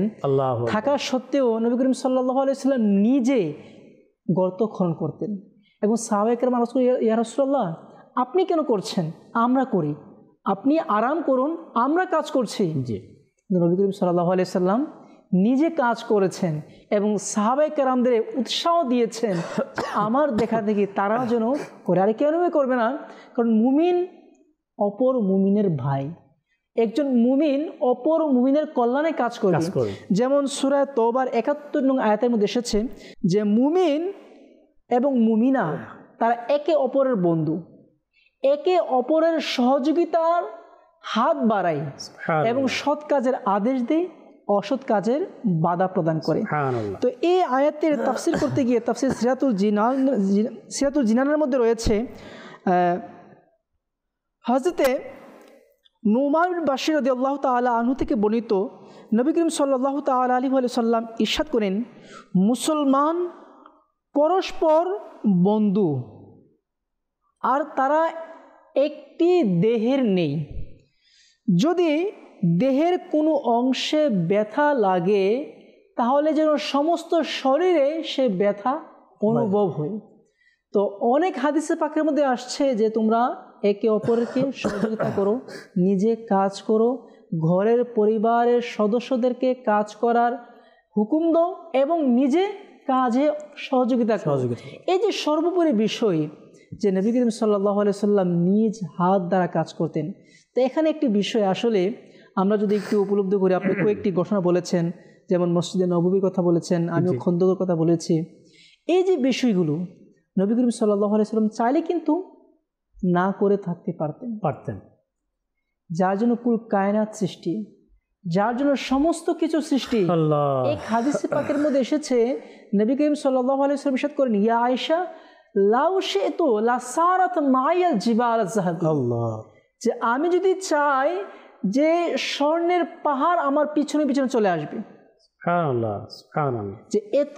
থাকা সত্ত্বেও নবী করিম সাল্লাল্লাহু আলাইহি ওয়াসাল্লাম নিজে গর্ত খনন করতেন। এবং সাহাবায়ে কেরাম আরজ করেন, ইয়া রাসূলুল্লাহ আপনি কেন করছেন, আমরা করি, আপনি আরাম করুন, আমরা কাজ করছি। জি, নবী করিম সাল্লাল্লাহু আলাইহি ওয়াসাল্লাম নিজে কাজ করেছেন এবং সাহাবায়ে কেরামদের উৎসাহ দিয়েছেন আমার দেখা দেখি তারা যেন করে। আর কেন করবে না? কারণ মুমিন অপর মুমিনের ভাই, একজন মুমিন অপর মুমিনের কল্যাণে কাজ করবে। যেমন সূরা তওবার ৭১ নং আয়াতের মধ্যে এসেছে যে মুমিন এবং মুমিনা তারা একে অপরের বন্ধু, একে অপরের সহযোগিতার হাত বাড়ায় এবং সৎ কাজের আদেশ দেয়, অসৎ কাজের বাধা প্রদান করে। তো এই আয়াতের তাফসীর করতে গিয়ে তাফসীর সিরাতুল জিনানের মধ্যে রয়েছে হযরতে নুমান বিন বাশির রাদিয়াল্লাহু তাআলা আনহু থেকে বর্ণিত, নবী করিম সাল্লাল্লাহু তাআলা আলাইহি ওয়া সাল্লাম ইরশাদ করেন, মুসলমান পরস্পর বন্ধু আর তারা একটি দেহের নেই। যদি দেহের কোনো অংশে ব্যথা লাগে তাহলে যেন সমস্ত শরীরে সে ব্যথা অনুভব হয়। তো অনেক হাদিসে পাকের মধ্যে আসছে যে তোমরা একে অপরকে সহযোগিতা করো, নিজে কাজ করো, ঘরের পরিবারের সদস্যদেরকে কাজ করার হুকুম দাও এবং নিজে কাজে সহযোগিতা করো। এই যে সর্বোপরি বিষয় যে নবী করিম সাল্লাল্লাহু আলাইহি সাল্লাম নিজ হাত দ্বারা কাজ করতেন। তো এখানে একটি বিষয় আসলে আমরা যদি একটু উপলব্ধি করি, আপনি কয়েকটি ঘটনা বলেছেন, যেমন মসজিদে নববীর কথা বলেছেন, আমিও খন্দকের কথা বলেছি। এই যে বিষয়গুলো নবী করিম সাল্লাল্লাহু আলাইহি সাল্লাম চাইলে কিন্তু না করে থাকতে পারতেন। যার জন্য কুল কায়নাত সৃষ্টি, যার জন্য সমস্ত কিছু সৃষ্টি। এক হাদিসে পাকের মধ্যে এসেছে, নবী করিম সাল্লাল্লাহু আলাইহি ওয়াসাল্লাম ইরশাদ করেন, ইয়া আয়েশা লাউ শি'তু লাসারাত মা'য়াল জিবাল যাহাব, যে আমি যদি চাই যে স্বর্ণের পাহাড় আমার পিছনে পিছনে চলে আসবে। সুবহানাল্লাহ, সুবহানাল্লাহ। যে এত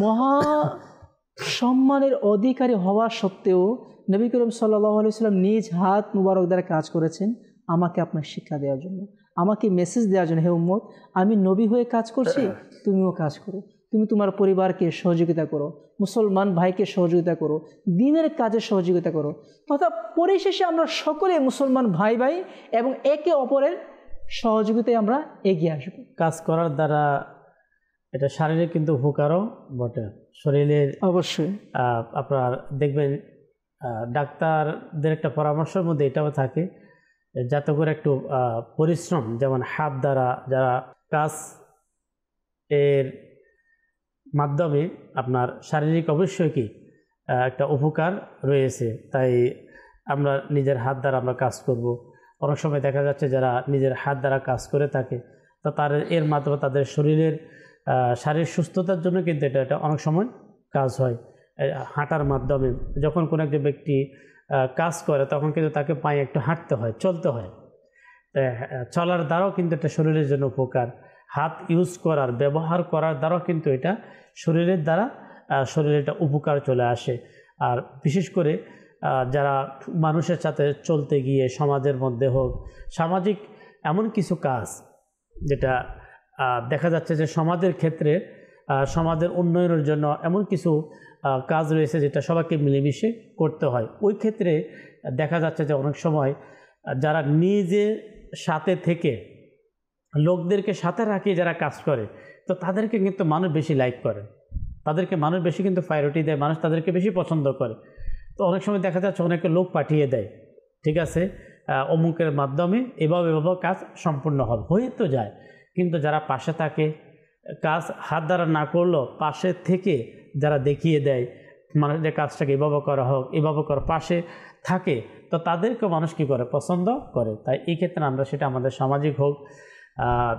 মহা সম্মানের অধিকারী হওয়া সত্ত্বেও নবী করিম সাল্লাল্লাহু আলাইহি ওয়াসাল্লাম নিজ হাত মুবারক দ্বারা কাজ করেছেন আমাকে আপনার শিক্ষা দেওয়ার জন্য, আমাকে মেসেজ দেওয়ার জন্য, হে উম্মত আমি নবী হয়ে কাজ করছি, তুমিও কাজ করো, তুমি তোমার পরিবারকে সহযোগিতা করো, মুসলমান ভাইকে সহযোগিতা করো, দ্বীনের কাজে সহযোগিতা করো। তথা পরিশেষে আমরা সকলে মুসলমান ভাই ভাই এবং একে অপরের সহযোগিতায় আমরা এগিয়ে আসব। কাজ করার দ্বারা এটা শারীরিক কিন্তু উপকারও বটে, শরীরের অবশ্যই। আপনার দেখবেন ডাক্তারদের একটা পরামর্শের মধ্যে এটাও থাকে যাতে করে একটু পরিশ্রম, যেমন হাত দ্বারা যারা কাজ এর মাধ্যমে আপনার শারীরিক অবশ্যই কি একটা উপকার রয়েছে। তাই আমরা নিজের হাত দ্বারা আমরা কাজ করব। অনেক সময় দেখা যাচ্ছে যারা নিজের হাত দ্বারা কাজ করে থাকে তা তার এর মাধ্যমে তাদের শরীরের শারীরিক সুস্থতার জন্য কিন্তু এটা অনেক সময় কাজ হয়। হাঁটার মাধ্যমে যখন কোনো একজন ব্যক্তি কাজ করে তখন কিন্তু তাকে পায়ে একটু হাঁটতে হয়, চলতে হয়। চলার দ্বারাও কিন্তু এটা শরীরের জন্য উপকার। হাত ইউজ করার, ব্যবহার করার দ্বারাও কিন্তু এটা শরীরের দ্বারা শরীরে একটা উপকার চলে আসে। আর বিশেষ করে যারা মানুষের সাথে চলতে গিয়ে সমাজের মধ্যে হোক, সামাজিক এমন কিছু কাজ যেটা দেখা যাচ্ছে যে সমাজের ক্ষেত্রে সমাজের উন্নয়নের জন্য এমন কিছু কাজ রয়েছে যেটা সবাইকে মিলেমিশে করতে হয়। ওই ক্ষেত্রে দেখা যাচ্ছে যে অনেক সময় যারা নিজের সাথে থেকে লোকদেরকে সাথে রাখিয়ে যারা কাজ করে তো তাদেরকে কিন্তু মানুষ বেশি লাইক করে, তাদেরকে মানুষ বেশি কিন্তু প্রায়োরিটি দেয়, মানুষ তাদেরকে বেশি পছন্দ করে। তো অনেক সময় দেখা যাচ্ছে অনেকে লোক পাঠিয়ে দেয়, ঠিক আছে অমুকের মাধ্যমে এভাবে কাজ সম্পূর্ণ হবে, হয়ে তো যায়। কিন্তু যারা পাশে থাকে, কাজ হাত দ্বারা না করলেও পাশে থেকে যারা দেখিয়ে দেয় মানুষদের কাজটাকে এভাবে করা হোক, এভাবে করা, পাশে থাকে, তো তাদেরকেও মানুষ কী করে, পছন্দ করে। তাই এই ক্ষেত্রে আমরা সেটা আমাদের সামাজিক হোক,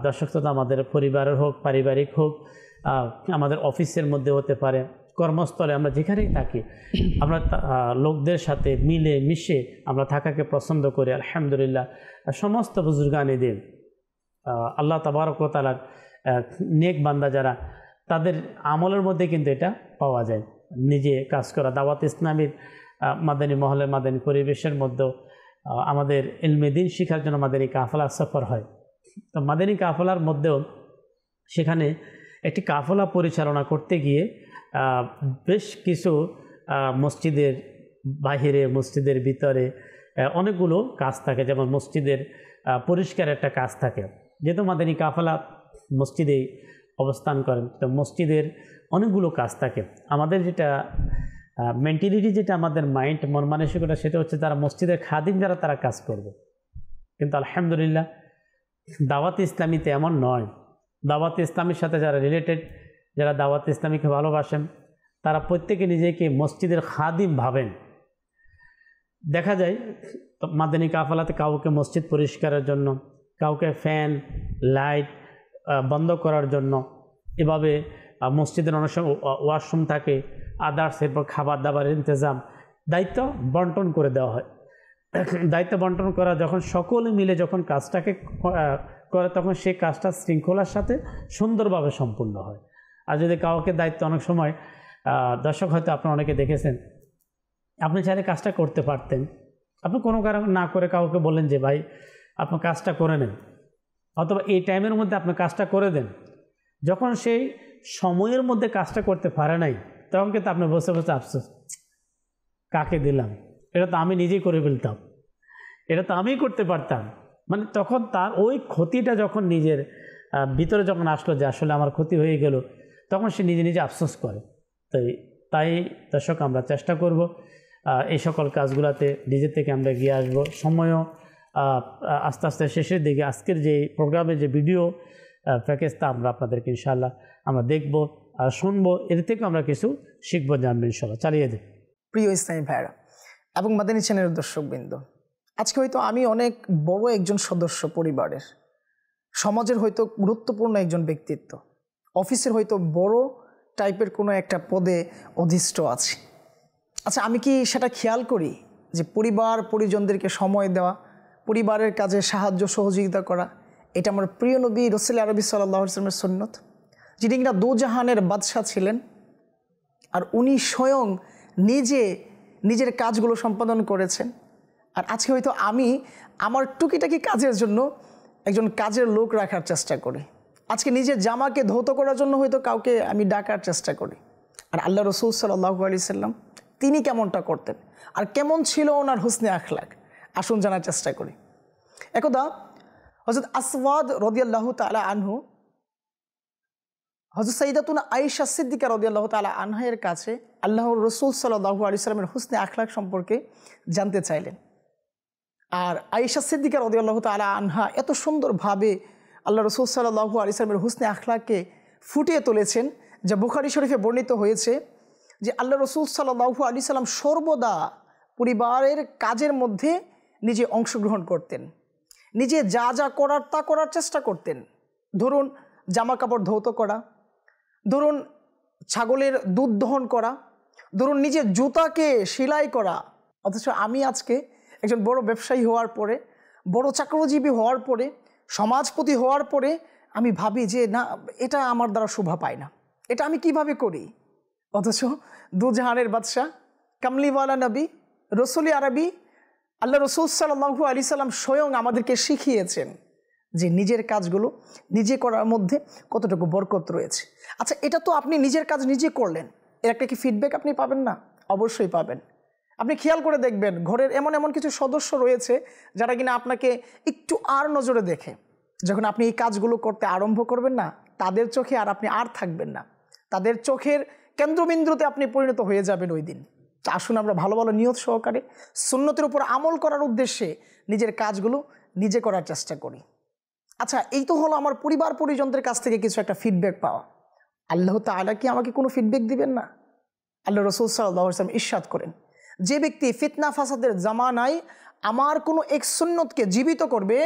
দর্শক শ্রোতা আমাদের পরিবারের হোক, পারিবারিক হোক, আমাদের অফিসের মধ্যে হতে পারে, কর্মস্থলে, আমরা যেখানেই থাকি আমরা লোকদের সাথে মিলে মিশে আমরা থাকাকে পছন্দ করি। আলহামদুলিল্লাহ সমস্ত বুজুর্গানি দিন আল্লাহ তাবারক ওয়া তাআলার নেক বান্দা যারা, তাদের আমলের মধ্যে কিন্তু এটা পাওয়া যায়। নিজে কাজ করা, দাওয়াত ইসলামীর মাদানী মহলে, মাদানী পরিবেশের মধ্যেও আমাদের ইলমে দ্বীন শিখার জন্য মাদানী কাফেলা সফর হয়। তো মাদানী কাফেলার মধ্যেও সেখানে একটি কাফেলা পরিচালনা করতে গিয়ে বেশ কিছু মসজিদের বাহিরে, মসজিদের ভিতরে অনেকগুলো কাজ থাকে। যেমন মসজিদের পরিষ্কার একটা কাজ থাকে, যেহেতু মাদানী কাফেলা মসজিদেই অবস্থান করেন, তো মসজিদের অনেকগুলো কাজ থাকে। আমাদের যেটা মেন্টালিটি, যেটা আমাদের মাইন্ড, মন মানসিকতা, সেটা হচ্ছে তারা মসজিদের খাদিম যারা তারা কাজ করবে। কিন্তু আলহামদুলিল্লাহ দাওয়াত ইসলামীতে এমন নয়। দাওয়াত ইসলামীর সাথে যারা রিলেটেড, যারা দাওয়াত ইসলামীকে ভালোবাসেন, তারা প্রত্যেকে নিজেকে মসজিদের খাদিম ভাবেন। দেখা যায় মাদানী কাফেলাতে কাউকে মসজিদ পরিষ্কারের জন্য, কাউকে ফ্যান লাইট বন্ধ করার জন্য, এভাবে মসজিদের অনেক সময় ওয়াশরুম থাকে, আদার্স, এরপর খাবার দাবারের ইন্তজাম, দায়িত্ব বন্টন করে দেওয়া হয়। দায়িত্ব বন্টন করা, যখন সকলে মিলে যখন কাজটাকে করে তখন সেই কাজটা শৃঙ্খলার সাথে সুন্দরভাবে সম্পূর্ণ হয়। আর যদি কাউকে দায়িত্ব, অনেক সময় দর্শক হয়তো আপনারা অনেকে দেখেছেন, আপনি চাইলে কাজটা করতে পারতেন, আপনি কোনো কারণ না করে কাউকে বললেন যে ভাই আপনি কাজটা করে নেন, অথবা এই টাইমের মধ্যে আপনি কাজটা করে দেন। যখন সেই সময়ের মধ্যে কাজটা করতে পারে নাই, তখন কিন্তু আপনি বসে বসে আফসোস, কাকে দিলাম, এটা তো আমি নিজেই করে ফেলতাম, এটা তো আমিই করতে পারতাম। মানে তখন তার ওই ক্ষতিটা যখন নিজের ভিতরে যখন আসলো যে আসলে আমার ক্ষতি হয়ে গেল, তখন সে নিজে নিজে আফসোস করে। তাই দর্শক আমরা চেষ্টা করব এই সকল কাজগুলোতে নিজে থেকে আমরা এগিয়ে আসব। সময়ও আস্তে আস্তে শেষের দিকে। আজকের যে প্রোগ্রামে যে ভিডিও প্যাকেজটা আমরা আপনাদেরকে ইনশাআল্লাহ আমরা দেখব আর শুনবো, এর থেকে আমরা কিছু শিখবো, জানবো ইনশাআল্লাহ। চালিয়ে দিই। প্রিয় ইসলামী ভাইরা এবং মাদানী চ্যানেলের দর্শকবৃন্দ, আজকে হয়তো আমি অনেক বড় একজন সদস্য পরিবারের, সমাজের হয়তো গুরুত্বপূর্ণ একজন ব্যক্তিত্ব, অফিসের হয়তো বড় টাইপের কোনো একটা পদে অধিষ্ঠ আছি। আচ্ছা, আমি কি সেটা খেয়াল করি যে পরিবার পরিজনদেরকে সময় দেওয়া, পরিবারের কাজে সাহায্য সহযোগিতা করা, এটা আমার প্রিয় নবী রাসূল আরবি সাল্লাল্লাহু আলাইহি ওয়াসাল্লামের সুন্নত, যিনি কিনা দোজাহানের বাদশাহ ছিলেন। আর উনি স্বয়ং নিজের কাজগুলো সম্পাদন করেছেন। আর আজকে হয়তো আমি আমার টুকিটাকি কাজের জন্য একজন কাজের লোক রাখার চেষ্টা করি। আজকে নিজের জামাকে ধৌত করার জন্য হয়তো কাউকে আমি ডাকার চেষ্টা করি। আর আল্লাহ রাসূল সাল্লাল্লাহু আলাইহি সাল্লাম তিনি কেমনটা করতেন আর কেমন ছিল ওনার হুসনে আখলাক, আসুন জানার চেষ্টা করি। একদা হযরত আসওয়াদ রাদিয়াল্লাহু তাআলা আনহু হযরত সাইয়্যিদাতুনা আয়েশা সিদ্দিকা রাদিয়াল্লাহু তাআলা আনহার কাছে আল্লাহর রাসূল সাল্লাল্লাহু আলাইহি সাল্লামের হুসনে আখলাক সম্পর্কে জানতে চাইলেন। আর আয়েশা সিদ্দিকা রাদিয়াল্লাহু তাআলা আনহা এত সুন্দরভাবে আল্লাহ রাসূল সাল্লাল্লাহু আলাইহি সাল্লামের হুসনে আখলাককে ফুটিয়ে তুলেছেন, যা বুখারী শরীফে বর্ণিত হয়েছে যে আল্লাহ রাসূল সাল্লাল্লাহু আলাইহি সাল্লাম সর্বদা পরিবারের কাজের মধ্যে নিজে অংশগ্রহণ করতেন, নিজে যা যা করার তা করার চেষ্টা করতেন। ধরুন জামা কাপড় ধৌত করা, ধরুন ছাগলের দুধ দহন করা, ধরুন নিজের জুতাকে সেলাই করা। অথচ আমি আজকে একজন বড় ব্যবসায়ী হওয়ার পরে, বড় চাকরিজীবী হওয়ার পরে, সমাজপতি হওয়ার পরে আমি ভাবি যে না, এটা আমার দ্বারা শোভা পায় না, এটা আমি কিভাবে করি। অথচ দুজাহানের বাদশাহ, কামলিওয়ালা নবী, রসুল আরবি আল্লাহ রাসূল সাল্লাল্লাহু আলাইহি সাল্লাম স্বয়ং আমাদেরকে শিখিয়েছেন যে নিজের কাজগুলো নিজে করার মধ্যে কতটুকু বরকত রয়েছে। আচ্ছা, এটা তো আপনি নিজের কাজ নিজে করলেন, এর একটা কি ফিডব্যাক আপনি পাবেন না? অবশ্যই পাবেন। আপনি খেয়াল করে দেখবেন ঘরের এমন কিছু সদস্য রয়েছে যারা কিনা আপনাকে একটু আর নজরে দেখে। যখন আপনি এই কাজগুলো করতে আরম্ভ করবেন না, তাদের চোখে আর আপনি আর থাকবেন না, তাদের চোখের কেন্দ্রবিন্দুতে আপনি পরিণত হয়ে যাবেন ওই দিন। আসুন আমরা ভালো ভালো নিয়ত সহকারে সুন্নতের উপর আমল করার উদ্দেশ্যে নিজের কাজগুলো নিজে করার চেষ্টা করি। আচ্ছা, এই তো হলো আমার পরিবার পরিজনদের কাছ থেকে কিছু একটা ফিডব্যাক পাওয়া। আল্লাহ তাআলা কি আমাকে কোনো ফিডব্যাক দিবেন না? আল্লাহ রাসূল সাল্লাল্লাহু আলাইহি ওয়াসাল্লাম ইরশাদ করেন, যে ব্যক্তি ফিতনা ফাসাদের জামানায় আমার কোনো এক সুন্নতকে জীবিত করবে,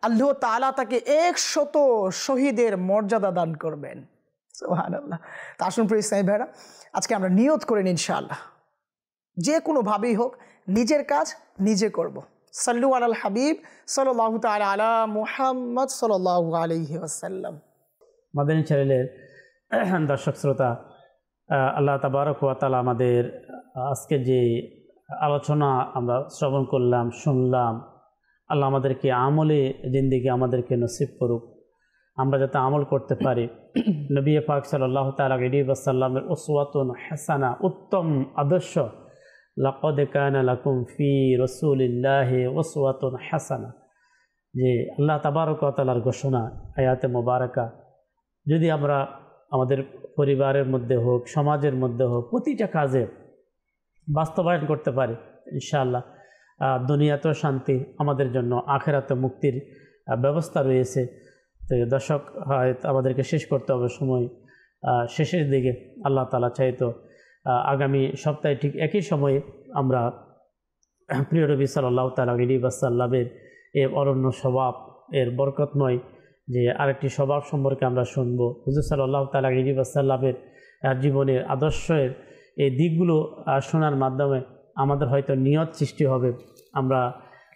আল্লাহ তাআলা তাকে 100 শহীদের মর্যাদা দান করবেন। সুবহানাল্লাহ। তা আসুন প্রিয় ইসলামী ভাইরা, আজকে আমরা নিয়ত করে নিই ইনশাআল্লাহ যে কোনোভাবেই হোক নিজের কাজ নিজে করব। সাল্লু আলাল হাবিব সাল্লাল্লাহু তাআলা আলা মুহাম্মদ সাল্লাল্লাহু আলাইহি ওয়াসাল্লাম। মাদানী চ্যানেলের দর্শক শ্রোতা, আল্লাহ তাবারক ওয়া তাআলা আমাদের আজকে যে আলোচনা আমরা শ্রবণ করলাম, শুনলাম, আল্লাহ আমাদেরকে আমলে জিন্দেগি আমাদেরকে নসিব করুক, আমরা যাতে আমল করতে পারি। নবী পাক সাল্লাল্লাহু তাআলা আলাইহি ওয়াসাল্লামের উসওয়াতুন হাসানা, উত্তম আদর্শ, লাকাদ কানা লাকুম ফি রাসূলিল্লাহি উসওয়াতুন হাসানা, যে আল্লাহ তাবারক ওয়া তাআলার ঘোষণা আয়াতে মোবারকা যদি আমরা আমাদের পরিবারের মধ্যে হোক, সমাজের মধ্যে হোক, প্রতিটা কাজে বাস্তবায়ন করতে পারি, ইনশাআল্লাহ দুনিয়াতেও শান্তি, আমাদের জন্য আখিরাতে মুক্তির ব্যবস্থা রয়েছে। তো দর্শক, হয়তো আমাদেরকে শেষ করতে হবে সময় শেষের দিকে। আল্লাহ তাআলা চাইতো আগামী সপ্তাহে ঠিক একই সময়ে আমরা প্রিয় নবী সাল্লাল্লাহু তাআলা আলাইহি ওয়াসাল্লামের এর অরণ্য স্বভাব, এর বরকতময় যে আরেকটি স্বভাব সম্পর্কে আমরা শুনবো। হুজুর সাল্লাল্লাহু তাআলা আলাইহি ওয়াসাল্লামের জীবনের আদর্শের এই দিকগুলো শোনার মাধ্যমে আমাদের হয়তো নিয়ত সৃষ্টি হবে, আমরা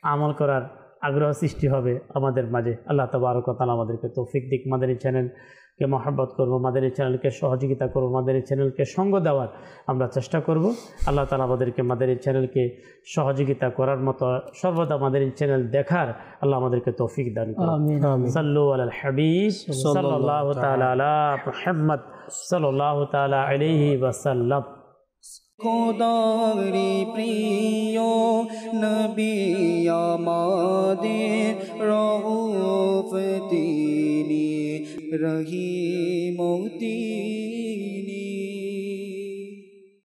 আমল করার আগ্রহ সৃষ্টি হবে আমাদের মাঝে। আল্লাহ তাবারক ওয়া তাআলা আমাদেরকে তৌফিক দিক, মাদানী চ্যানেলকে মহব্বত করব, মাদানী চ্যানেলকে সহযোগিতা করব, মাদানী চ্যানেলকে সঙ্গ দেওয়ার আমরা চেষ্টা করব। আল্লাহ তাআলা আমাদেরকে মাদানী চ্যানেলকে সহযোগিতা করার মতো সর্বদা মাদানী চ্যানেল দেখার আল্লাহ আমাদেরকে তৌফিক দান করুন। সাল্লু আলাল হাবিব সাল্লাল্লাহু তাআলা আলা মুহাম্মদ সাল্লাল্লাহু তাআলা আলাইহি ওয়াসাল্লাম। খোদারি প্রিয় নবী আমাদের রউফ তিনি রহিম তিনি।